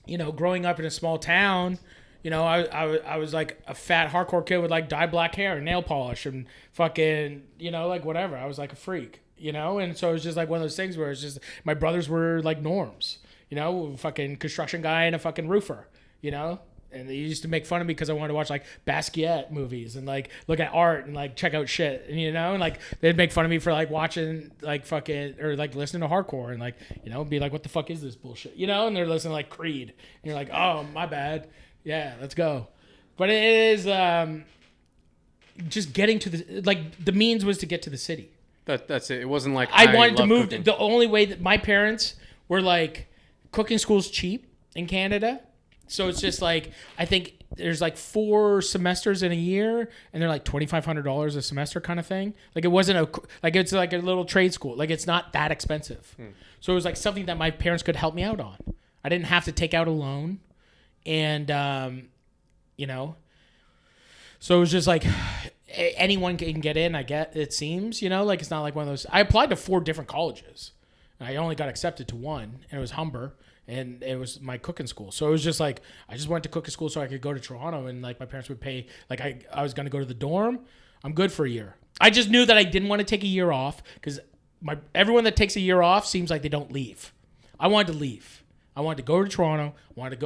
you know, growing up in a small town, you know, I was like a fat hardcore kid with like dyed black hair and nail polish and fucking, you know, like whatever. I was like a freak, you know? And so it was just like one of those things where it's just, my brothers were like norms, you know, fucking construction guy and a fucking roofer, you know? And they used to make fun of me because I wanted to watch like Basquiat movies and like look at art and like check out shit, and you know, and like they'd make fun of me for like watching like fucking or like listening to hardcore and like, you know, be like, what the fuck is this bullshit, you know? And they're listening to like Creed, and you're like, oh, my bad, yeah, let's go. But it is just getting to the, like, the means was to get to the city. That's it. It wasn't like I wanted to move. The only way that my parents were like, cooking school's cheap in Canada. So it's just like, I think there's like 4 semesters in a year, and they're like $2,500 a semester kind of thing. Like it wasn't like it's like a little trade school. Like it's not that expensive. So it was like something that my parents could help me out on. I didn't have to take out a loan, and you know, so it was just like anyone can get in. I get, it seems, you know, like it's not like one of those. I applied to 4 different colleges. I only got accepted to one, and it was Humber. And it was my cooking school. So it was just like, I just went to cooking school so I could go to Toronto, and like my parents would pay, like I was going to go to the dorm. I'm good for a year. I just knew that I didn't want to take a year off, because everyone that takes a year off seems like they don't leave. I wanted to leave. I wanted to go to Toronto.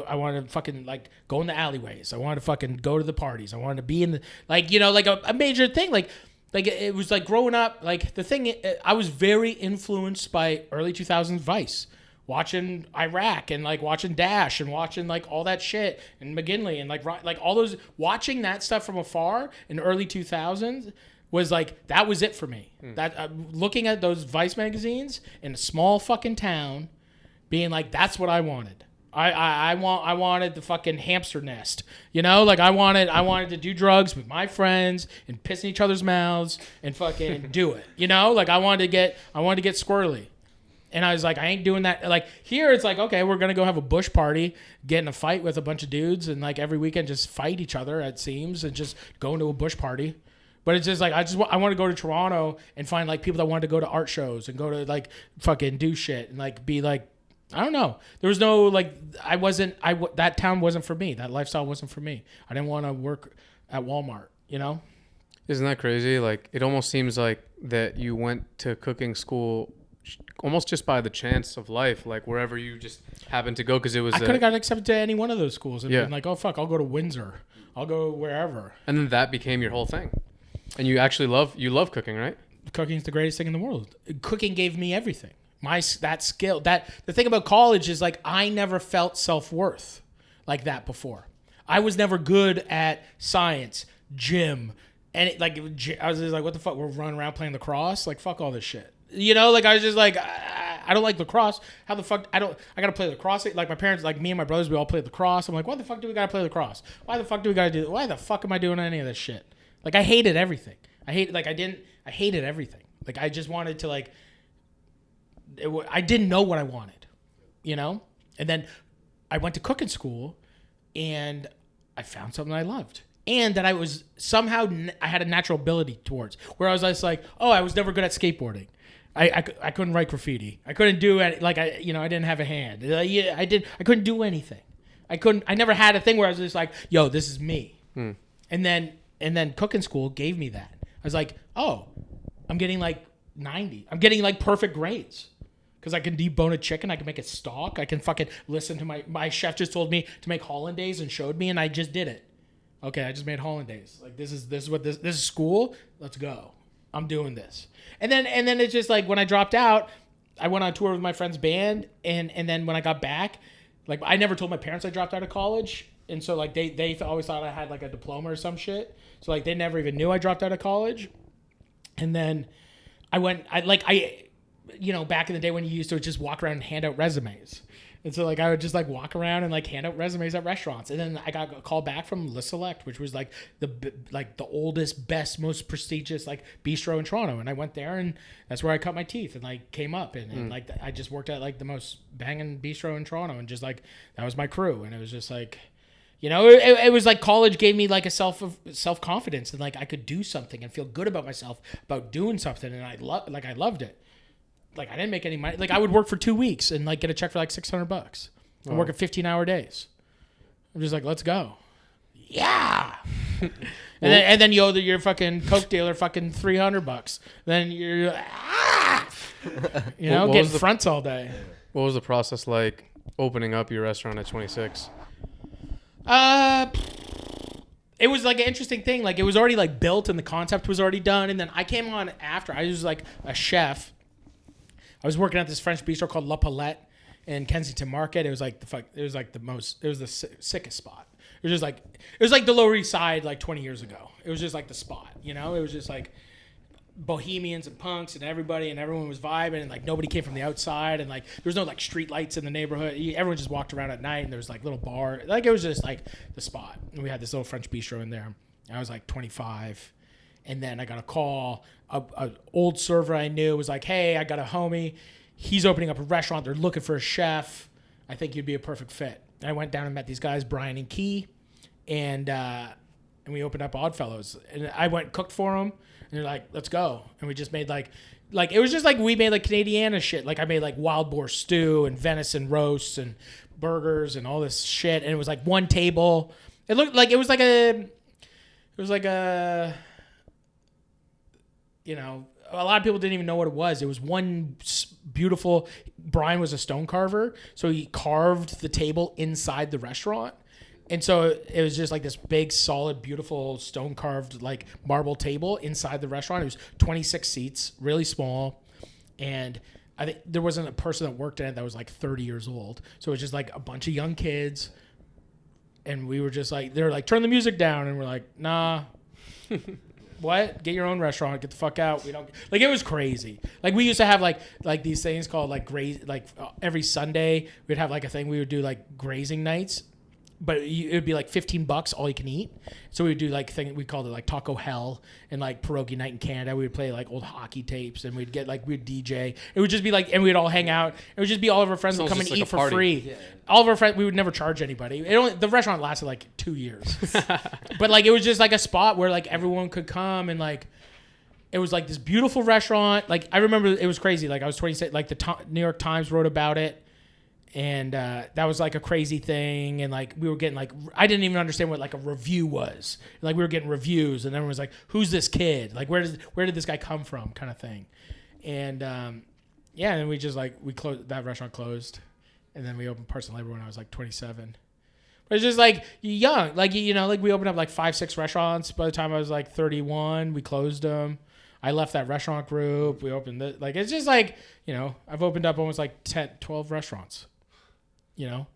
I wanted to fucking like go in the alleyways. I wanted to fucking go to the parties. I wanted to be in the, like, you know, like a major thing. Like it was like growing up, like the thing, I was very influenced by early 2000s Vice. Watching Iraq and like watching Dash and watching like all that shit and McGinley and like all those, watching that stuff from afar in early 2000s was like, that was it for me. That looking at those Vice magazines in a small fucking town, being like, that's what I wanted. I wanted the fucking hamster nest, you know, like I wanted to do drugs with my friends and piss in each other's mouths and fucking do it, you know, like I wanted to get squirrely, and I was like, I ain't doing that. Like here, it's like, okay, we're gonna go have a bush party, get in a fight with a bunch of dudes, and like every weekend just fight each other, it seems, and just go into a bush party. But it's just like I want to go to Toronto and find like people that wanted to go to art shows and go to like fucking do shit and like be like. I don't know. There was no like that town wasn't for me. That lifestyle wasn't for me. I didn't want to work at Walmart, you know? Isn't that crazy? Like it almost seems like that you went to cooking school almost just by the chance of life, like wherever you just happened to go, because it was I could have got accepted to any one of those schools and been like, "Oh fuck, I'll go to Windsor. I'll go wherever." And then that became your whole thing. And you actually love cooking, right? Cooking's the greatest thing in the world. Cooking gave me everything. That skill, the thing about college is like I never felt self-worth like that before. I was never good at science, gym, and I was just like, what the fuck? We're running around playing lacrosse, like fuck all this shit, you know? Like I was just like, I don't like lacrosse. How the fuck? I gotta play lacrosse. Like my parents, like me and my brothers, we all played lacrosse. I'm like, why the fuck do we gotta play lacrosse? Why the fuck do we gotta do? Why the fuck am I doing any of this shit? Like I hated everything. I hated everything. Like I just wanted to like. I didn't know what I wanted, you know? And then I went to cooking school and I found something I loved. And that I was somehow, I had a natural ability towards, where I was just like, oh, I was never good at skateboarding. I couldn't write graffiti. I couldn't do it. Like, I didn't have a hand. I couldn't do anything. I never had a thing where I was just like, yo, this is me. And then cooking school gave me that. I was like, oh, I'm getting like 90. I'm getting like perfect grades. Because I can debone a chicken, I can make it stock, I can fucking listen to my chef just told me to make hollandaise and showed me, and I just did it. Okay, I just made hollandaise. Like this is school. Let's go. I'm doing this. And then it's just like when I dropped out, I went on tour with my friend's band, and then when I got back, like I never told my parents I dropped out of college, and so like they always thought I had like a diploma or some shit. So like they never even knew I dropped out of college. And then back in the day when you used to just walk around and hand out resumes. And so like I would just like walk around and like hand out resumes at restaurants. And then I got a call back from Le Select, which was like the oldest, best, most prestigious like bistro in Toronto. And I went there and that's where I cut my teeth and like came up and like I just worked at like the most banging bistro in Toronto and just like that was my crew. And it was just like, you know, it was like college gave me like a self-confidence and like I could do something and feel good about myself about doing something. And I loved it. Like I didn't make any money. Like I would work for 2 weeks and like get a check for like $600 and work at 15-hour days. I'm just like, let's go. Yeah. and then you owe your fucking Coke dealer fucking $300. Then you're getting fronts all day. What was the process like opening up your restaurant at 26? It was like an interesting thing. Like it was already like built and the concept was already done. And then I came on after. I was like a chef. I was working at this French bistro called La Palette in Kensington Market. It was like the sickest spot. It was like the Lower East Side like 20 years ago. It was just like the spot, you know? It was just like bohemians and punks and everyone was vibing and like nobody came from the outside and like there was no like street lights in the neighborhood. Everyone just walked around at night and there was like little bar. Like it was just like the spot. And we had this little French bistro in there. I was like 25. And then I got a call. An old server I knew was like, hey, I got a homie. He's opening up a restaurant. They're looking for a chef. I think you'd be a perfect fit. And I went down and met these guys, Brian and Key. And we opened up Oddfellows. And I went and cooked for them. And they're like, let's go. And we just made like it was just like we made like Canadiana shit. Like I made like wild boar stew and venison roasts and burgers and all this shit. And it was like one table. It looked like it was like a you know, a lot of people didn't even know what it was. It was one beautiful. Brian was a stone carver, so he carved the table inside the restaurant, and so it was just like this big, solid, beautiful stone carved like marble table inside the restaurant. It was 26 seats, really small, and I think there wasn't a person that worked in it that was like 30 years old. So it was just like a bunch of young kids, and we were just like, they were like, turn the music down, and we're like, nah. what? Get your own restaurant. Get the fuck out. We don't like. It was crazy. Like we used to have like these things called like every Sunday we'd have like a thing. We would do like grazing nights, but it would be like $15 all you can eat. So we would do like we called it like Taco Hell and like pierogi night in Canada. We would play like old hockey tapes and we'd DJ. It would just be like, and we'd all hang out. It would just be all of our friends would come and eat for free. Yeah. All of our friends, we would never charge anybody. The restaurant lasted like 2 years, but like it was just like a spot where like everyone could come and like. It was like this beautiful restaurant. Like I remember it was crazy. Like I was 26. Like the New York Times wrote about it. And that was like a crazy thing. And like we were getting like, I didn't even understand what like a review was. Like we were getting reviews and everyone was like, who's this kid? Like where did this guy come from kind of thing. And yeah, and we just like, that restaurant closed. And then we opened Parts and Labor when I was like 27. But it's just like young, like, you know, like we opened up like 5-6 restaurants. By the time I was like 31, we closed them. I left that restaurant group. We opened it. Like, it's just like, you know, I've opened up almost like 10, 12 restaurants. You know,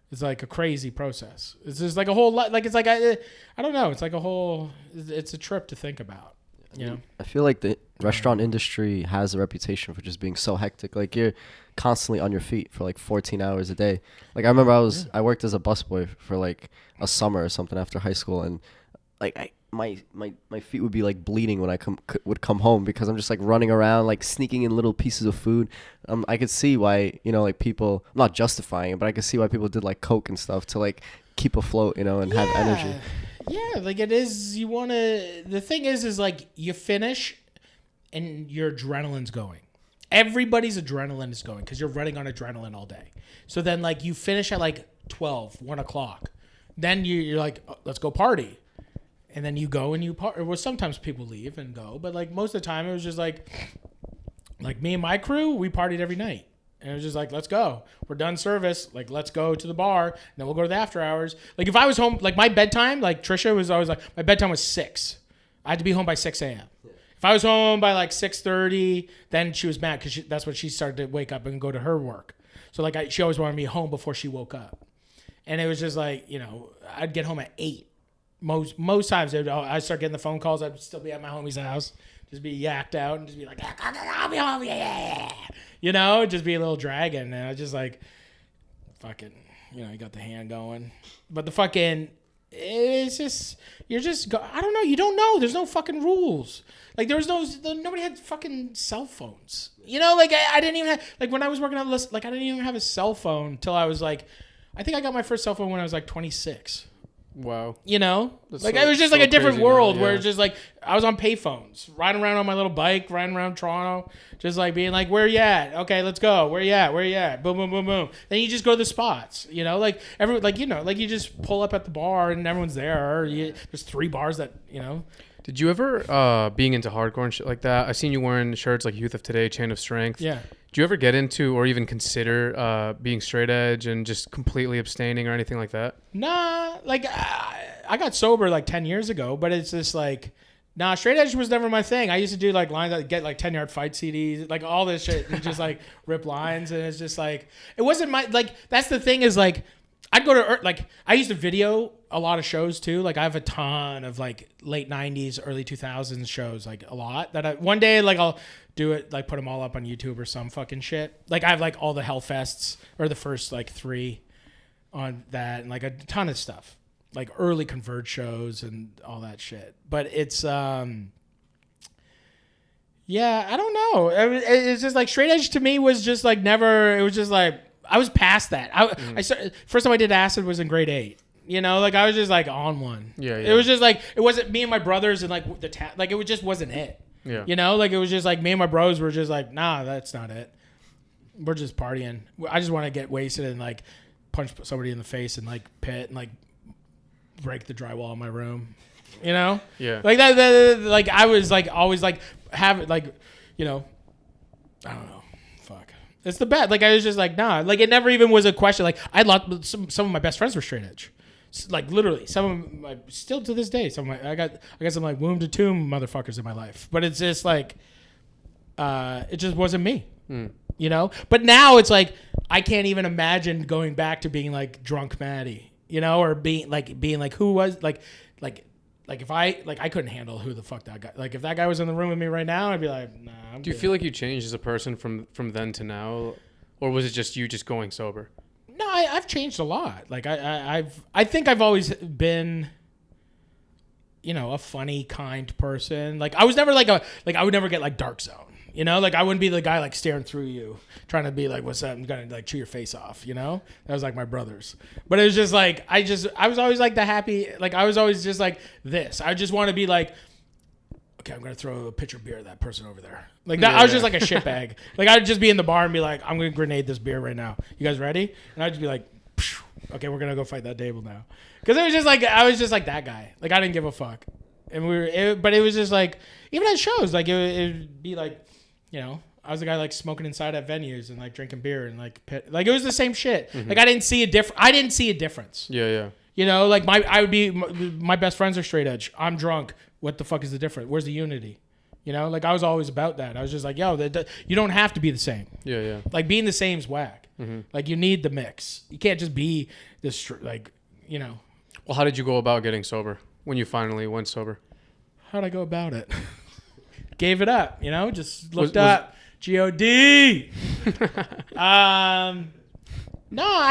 it's like a crazy process. It's just like a whole lot. Like it's like I don't know. It's like a whole. It's a trip to think about. You know. I feel like the restaurant industry has a reputation for just being so hectic. Like you're constantly on your feet for like 14 hours a day. Like I remember I worked as a busboy for like a summer or something after high school, and like my feet would be like bleeding when I would come home because I'm just like running around like sneaking in little pieces of food. I could see why, you know, like people, I'm not justifying it, but I could see why people did like Coke and stuff to like keep afloat, you know, and have energy. Yeah, like it is. You want to. The thing is like you finish and your adrenaline's going. Everybody's adrenaline is going because you're running on adrenaline all day. So then like you finish at like 12, 1 o'clock. Then you're like, oh, let's go party. And then you go and you party. Well, sometimes people leave and go, but like most of the time it was just like me and my crew, we partied every night. And it was just like, let's go. We're done service. Like, let's go to the bar. And then we'll go to the after hours. Like if I was home, like my bedtime, like Trisha was always like, my bedtime was 6. I had to be home by 6 a.m. If I was home by like 6:30, then she was mad because that's when she started to wake up and go to her work. So like she always wanted me home before she woke up. And it was just like, you know, I'd get home at 8. Most times I'd start getting the phone calls. I'd still be at my homie's house, just be yacked out and just be like, I'll be home, yeah. You know, just be a little dragon. And I just like, fucking, you know, you got the hand going. But the fucking, it's just, I don't know. You don't know. There's no fucking rules. Like there was nobody had fucking cell phones. You know, like I didn't even have, like when I was working on this, like I didn't even have a cell phone until I was like, I think I got my first cell phone when I was like 26. Wow. You know? That's like so, it was just like a different world now, yeah. where it's just like I was on payphones, riding around on my little bike, riding around Toronto, just like being like, where you at? Okay, let's go. Where you at? Where you at? Boom, boom, boom, boom. Then you just go to the spots, you know? Like you know, like you just pull up at the bar and everyone's there. There's 3 bars that, you know. Did you ever, being into hardcore and shit like that, I seen you wearing shirts like Youth of Today, Chain of Strength. Yeah. Do you ever get into or even consider being straight edge and just completely abstaining or anything like that? Nah, like I got sober like 10 years ago, but it's just like, nah, straight edge was never my thing. I used to do like lines that get like 10-yard fight CDs, like all this shit, and just like rip lines, and it's just like, it wasn't my, like, that's the thing is like, I'd go to, like, I used to video a lot of shows too. Like I have a ton of like late 90s, early 2000s shows, like a lot that one day, like I'll do it, like put them all up on YouTube or some fucking shit. Like I have like all the Hellfests or the first like 3 on that and like a ton of stuff, like early Converge shows and all that shit. But it's, yeah, I don't know. It's just like straight edge to me was just like never, it was just like, I was past that. I started, first time I did acid was in grade 8. You know, like I was just like on one. Yeah. It was just like, it wasn't me and my brothers and like like it just wasn't it. Yeah. You know, like it was just like me and my bros were just like, nah, that's not it. We're just partying. I just want to get wasted and like punch somebody in the face and like pit and like break the drywall in my room. You know? Yeah. Like that like I was like always like have it like, you know, I don't know. Fuck. It's the best. Like I was just like, nah. Like it never even was a question. Like I loved some of my best friends were straight edge. Like literally, some of my, still to this day, I got some like womb to tomb motherfuckers in my life, but it's just like, it just wasn't me, you know. But now it's like I can't even imagine going back to being like drunk Matty, you know, or being like who was like Like if I couldn't handle who the fuck that guy. Like if that guy was in the room with me right now, I'd be like, nah. I'm Do you good. feel like you changed as a person from then to now, or was it just you just going sober? No, I've changed a lot. Like I think I've always been, you know, a funny, kind person. Like I was never I would never get like dark zone. You know, like I wouldn't be the guy like staring through you, trying to be like, "What's up?" I'm gonna like chew your face off. You know, that was like my brothers. But it was just like I was always like the happy. Like I was always just like this. I just want to be like, okay, I'm gonna throw a pitcher of beer at that person over there. Like that. I was just like a shitbag. Like I'd just be in the bar and be like, I'm gonna grenade this beer right now. You guys ready? And I'd just be like, phew, okay, we're gonna go fight that table now. Because it was just like I was just like that guy. Like I didn't give a fuck. And but it was just like even at shows, like it'd be like. You know, I was the guy like smoking inside at venues and like drinking beer and like it was the same shit. Mm-hmm. Like I didn't see a difference. Yeah. You know, like my best friends are straight edge. I'm drunk. What the fuck is the difference? Where's the unity? You know, like I was always about that. I was just like, yo, you don't have to be the same. Yeah. Like being the same is whack. Mm-hmm. Like you need the mix. You can't just be this like, you know. Well, how did you go about getting sober when you finally went sober? How'd I go about it? Gave it up, you know, just looked up G-O-D. No, I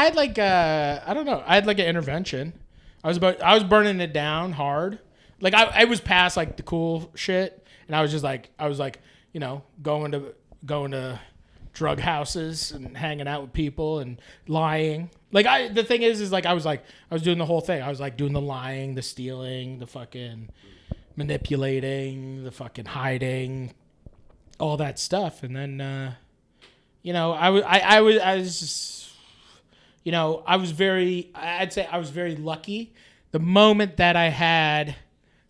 had like I don't know. I had like an intervention. I was burning it down hard. Like I was past like the cool shit, and I was you know, going to drug houses and hanging out with people and lying. Like the thing is like I was doing the whole thing. I was like doing the lying, the stealing, the fucking manipulating, the fucking hiding, all that stuff. And then you know, I was just, you know, I'd say I was very lucky. The moment that I had,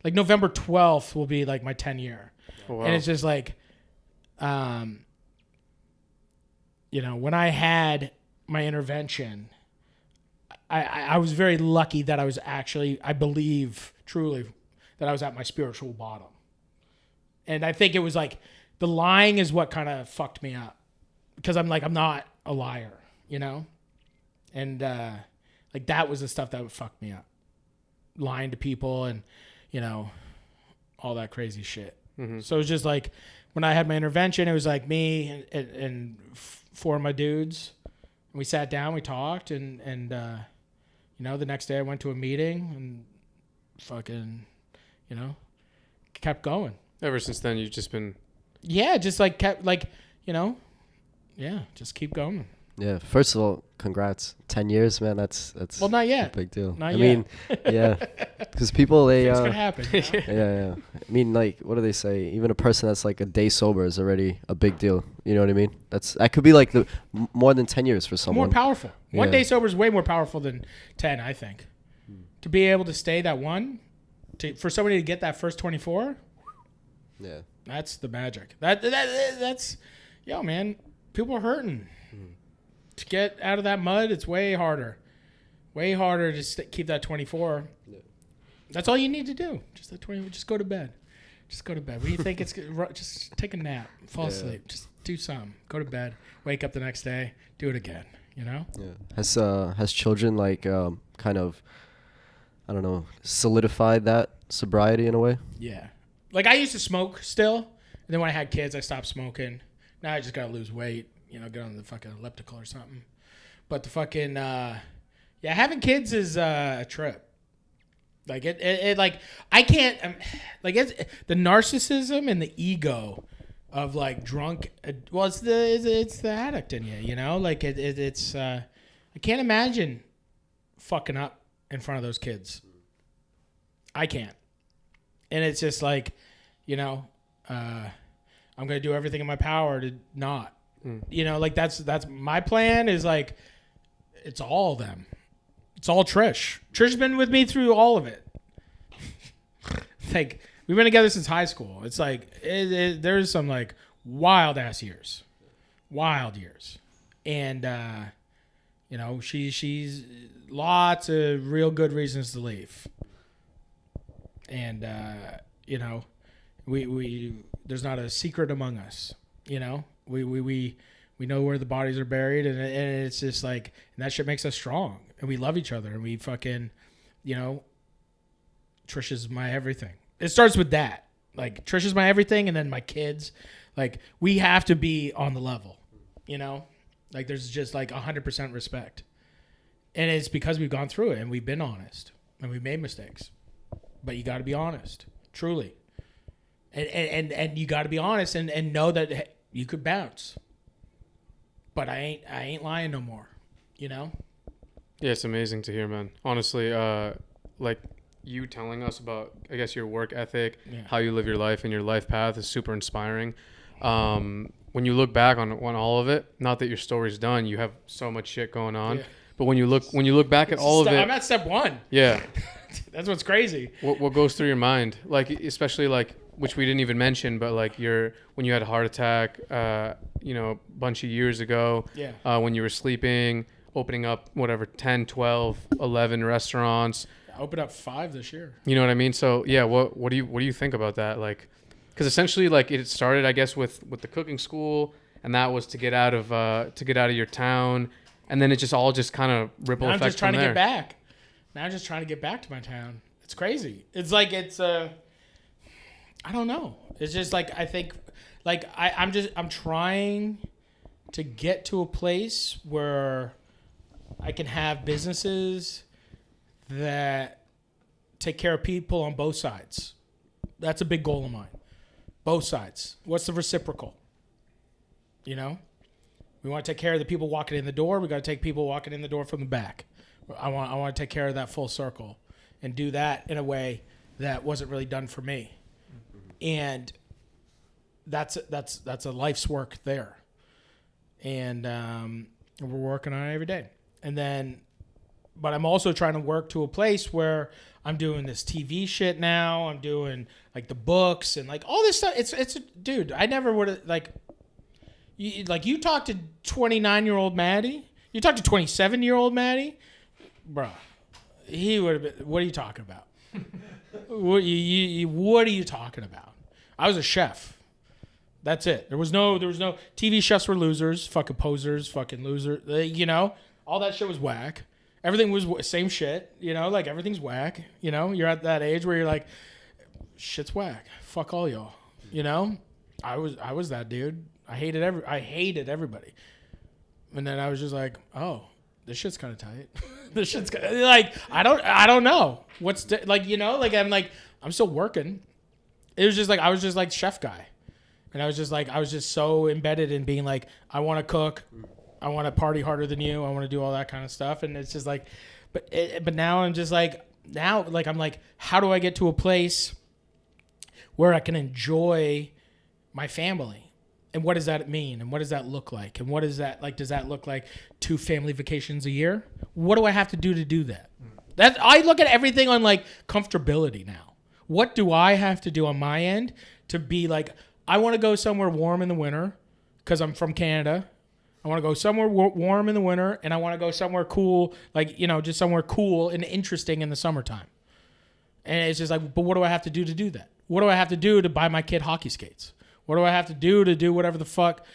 like November 12th will be like my 10 year. Oh, wow. And it's just like, you know, when I had my intervention, I was very lucky that I was actually, I believe truly that I was at my spiritual bottom. And I think it was like the lying is what kind of fucked me up, because I'm not a liar, you know? And like that was the stuff that would fuck me up. Lying to people and, you know, all that crazy shit. Mm-hmm. So it was just like when I had my intervention, it was like me and four of my dudes. And we sat down, we talked, and you know, the next day I went to a meeting and fucking, you know, kept going. Ever since then, you've just been... Yeah, just like kept like, you know, yeah, just keep going. Yeah, first of all, congrats. 10 years, man, that's well, not yet. a big deal. Not I yet. mean, yeah, because people, they... Things could happen. You know? Yeah. I mean, like, what do they say? Even a person that's like a day sober is already a big deal. You know what I mean? That could be like more than 10 years for someone. More powerful. One day sober is way more powerful than 10, I think. To be able to stay that one, for somebody to get that first 24, yeah, that's the magic. That's, yo, man, people are hurting. To get out of that mud, it's way harder. Way harder to keep that 24. Yeah. That's all you need to do. Just that 20. Just go to bed. Just go to bed. When you think it's just take a nap, fall asleep. Just do something. Go to bed. Wake up the next day. Do it again. You know. Yeah. Has children like kind of, I don't know, solidified that sobriety in a way? Yeah. Like I used to smoke still, and then when I had kids, I stopped smoking. Now I just gotta lose weight. You know, get on the fucking elliptical or something. But the fucking, having kids is a trip. Like it like, I can't, like it's the narcissism and the ego of like drunk. Well, it's the addict in you, you know, like it's, I can't imagine fucking up in front of those kids. I can't. And it's just like, you know, I'm going to do everything in my power to not. You know, like that's my plan is like, it's all them. It's all Trish. Trish's been with me through all of it. Like we've been together since high school. It's like, there's some like wild years. And, you know, she's lots of real good reasons to leave. And, you know, we there's not a secret among us, you know. We know where the bodies are buried, and it's just like, and that shit makes us strong, and we love each other, and we fucking, you know, Trish is my everything. It starts with that. Like, Trish is my everything, and then my kids. Like, we have to be on the level, you know? Like, there's just, like, 100% respect. And it's because we've gone through it, and we've been honest, and we've made mistakes. But you got to be honest, truly. And you got to be honest and know that hey, you could bounce. But I ain't lying no more, you know? Yeah, it's amazing to hear, man. Honestly, like, you telling us about, I guess, your work ethic, how you live your life and your life path is super inspiring. When you look back on all of it, not that your story's done, you have so much shit going on. Yeah. But when you look back at all of it, I'm at step 1. Yeah, that's what's crazy. What goes through your mind, like especially like which we didn't even mention, but like when you had a heart attack, a bunch of years ago, when you were sleeping, opening up whatever 10, 12, 11 restaurants. I opened up 5 this year. You know what I mean? So yeah, what do you think about that? Like, because essentially, like, it started, I guess, with the cooking school, and that was to get out of your town, and then it just all kind of ripple effect. I'm just trying to get back. Now I'm just trying to get back to my town. It's crazy. It's like I don't know. It's just like I think, like I'm trying to get to a place where I can have businesses that take care of people on both sides. That's a big goal of mine. Both sides. What's the reciprocal? You know? We want to take care of the people walking in the door. We got to take people walking in the door from the back. I want to take care of that full circle and do that in a way that wasn't really done for me. And that's a life's work there. And we're working on it every day. And then, but I'm also trying to work to a place where I'm doing this TV shit now. I'm doing like the books and like all this stuff. It's dude, I never would have you talk to 29-year-old Matty, you talk to 27-year-old Matty, bro, he would have been, what are you talking about? What are you talking about? I was a chef. That's it. There was no TV chefs were losers, fucking posers, fucking losers. All that shit was whack. Everything was same shit, like everything's whack. You're at that age where you're like, shit's whack. Fuck all y'all. I was that dude. I hated everybody. And then I was just like, oh, this shit's kind of tight. This shit's like, I don't know what's I'm still working. It was just like, I was just like chef guy. And I was just so embedded in being like, I want to cook. I want to party harder than you. I want to do all that kind of stuff. And it's just like, but now I'm just like, I'm like, how do I get to a place where I can enjoy my family? And what does that mean? And what does that look like? And what is that like? Does that look like 2 family vacations a year? What do I have to do that? I look at everything on like comfortability now. What do I have to do on my end to be like, I want to go somewhere warm in the winter because I'm from Canada. I want to go somewhere warm in the winter, and I want to go somewhere cool, just somewhere cool and interesting in the summertime. And it's just like, but what do I have to do that? What do I have to do to buy my kid hockey skates? What do I have to do whatever the fuck?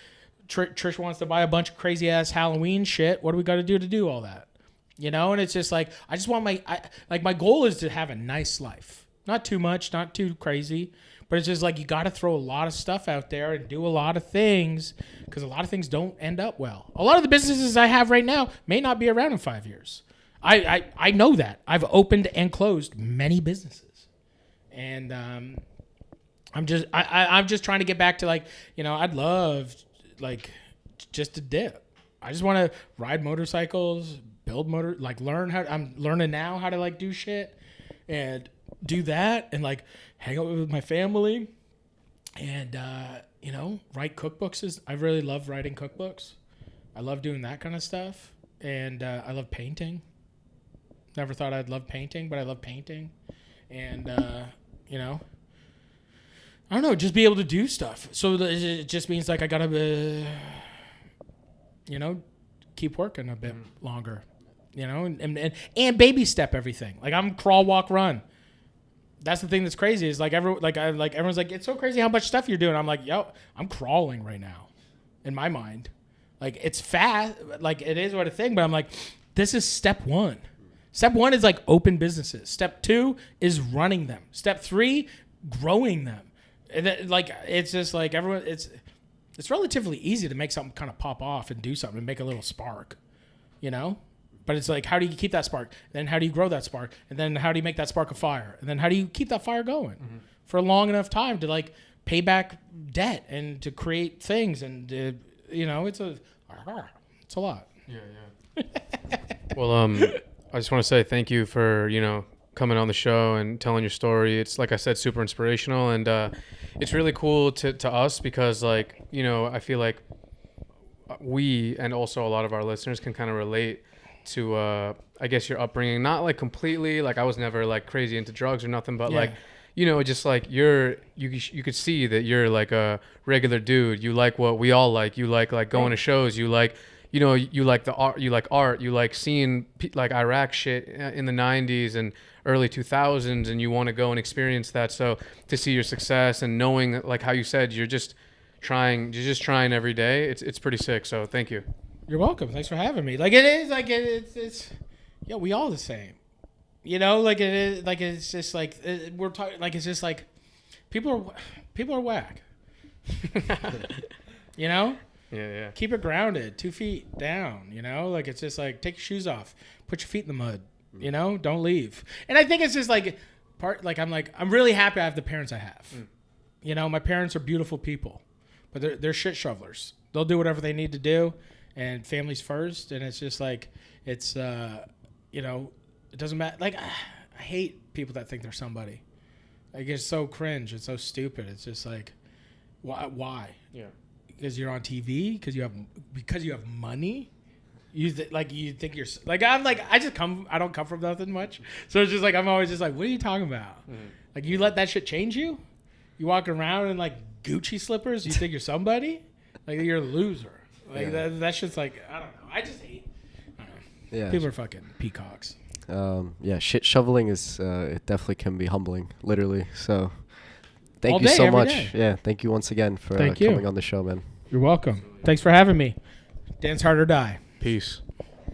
Trish wants to buy a bunch of crazy ass Halloween shit. What do we got to do all that? And it's just like, I just want my goal is to have a nice life. Not too much, not too crazy. But it's just like you got to throw a lot of stuff out there and do a lot of things because a lot of things don't end up well. A lot of the businesses I have right now may not be around in 5 years. I know that. I've opened and closed many businesses. And I'm just trying to get back to I'd love just to dip. I just want to ride motorcycles, build learn how. I'm learning now how to do shit and do that and hang out with my family and write cookbooks. I really love writing cookbooks. I love doing that kind of stuff. And I love painting. Never thought I'd love painting, but I love painting. And I don't know, just be able to do stuff. So it just means I gotta keep working a bit longer, and baby step everything. I'm crawl, walk, run. That's the thing that's crazy is everyone's like, it's so crazy how much stuff you're doing. I'm like, yo, I'm crawling right now in my mind. It's fast. It is what a thing, but I'm like, this is step 1. Step 1 is like open businesses. Step 2 is running them. Step 3, growing them. And then, like, it's just like everyone, it's relatively easy to make something kind of pop off and do something and make a little spark, you know? But it's like, how do you keep that spark? Then how do you grow that spark? And then how do you make that spark a fire? And then how do you keep that fire going for a long enough time to like pay back debt and to create things? And, you know, it's a lot. Yeah. Well, I just want to say thank you for, you know, coming on the show and telling your story. It's, like I said, super inspirational. And it's really cool to us because, like, you know, I feel like we and also a lot of our listeners can kind of relate to, I guess, your upbringing. Not, like, completely. Like, I was never, like, crazy into drugs or nothing. But, like, you know, just, like, you could see that you're, like, a regular dude. You like what we all like. You like going to shows. You like... You know, you like the art, you like seeing like Iraq shit in the 90s and early 2000s, and you want to go and experience that. So to see your success and knowing, like how you said, you're just trying every day. It's pretty sick. So thank you. You're welcome. Thanks for having me. Like it is, like it's yeah, we all the same. You know, like it is, like it's just like we're talking, like it's just like people are whack. You know. Yeah. Keep it grounded, 2 feet down, you know? Like, it's just like, take your shoes off, put your feet in the mud, you know? Don't leave. And I think it's just like, I'm really happy I have the parents I have. You know, my parents are beautiful people, but they're shit shovelers. They'll do whatever they need to do, and family's first. And it's just like, it's, you know, it doesn't matter. Like, I hate people that think they're somebody. Like, it's so cringe. It's so stupid. It's just like, why? Yeah. Because you're on TV, because you have money, you think you're like I don't come from nothing much, so it's just like I'm always just like, what are you talking about? Like, you let that shit change you? You walking around in like Gucci slippers? You think you're somebody? Like, you're a loser. Like that shit's like, I don't know. I just hate. I don't know. Yeah. People are fucking peacocks. Yeah, shit shoveling is it definitely can be humbling, literally. So. Thank All you day, so every much. day. Yeah, thank you once again for Thank you. coming on the show, man. You're welcome. Thanks for having me. Dance hard or die. Peace.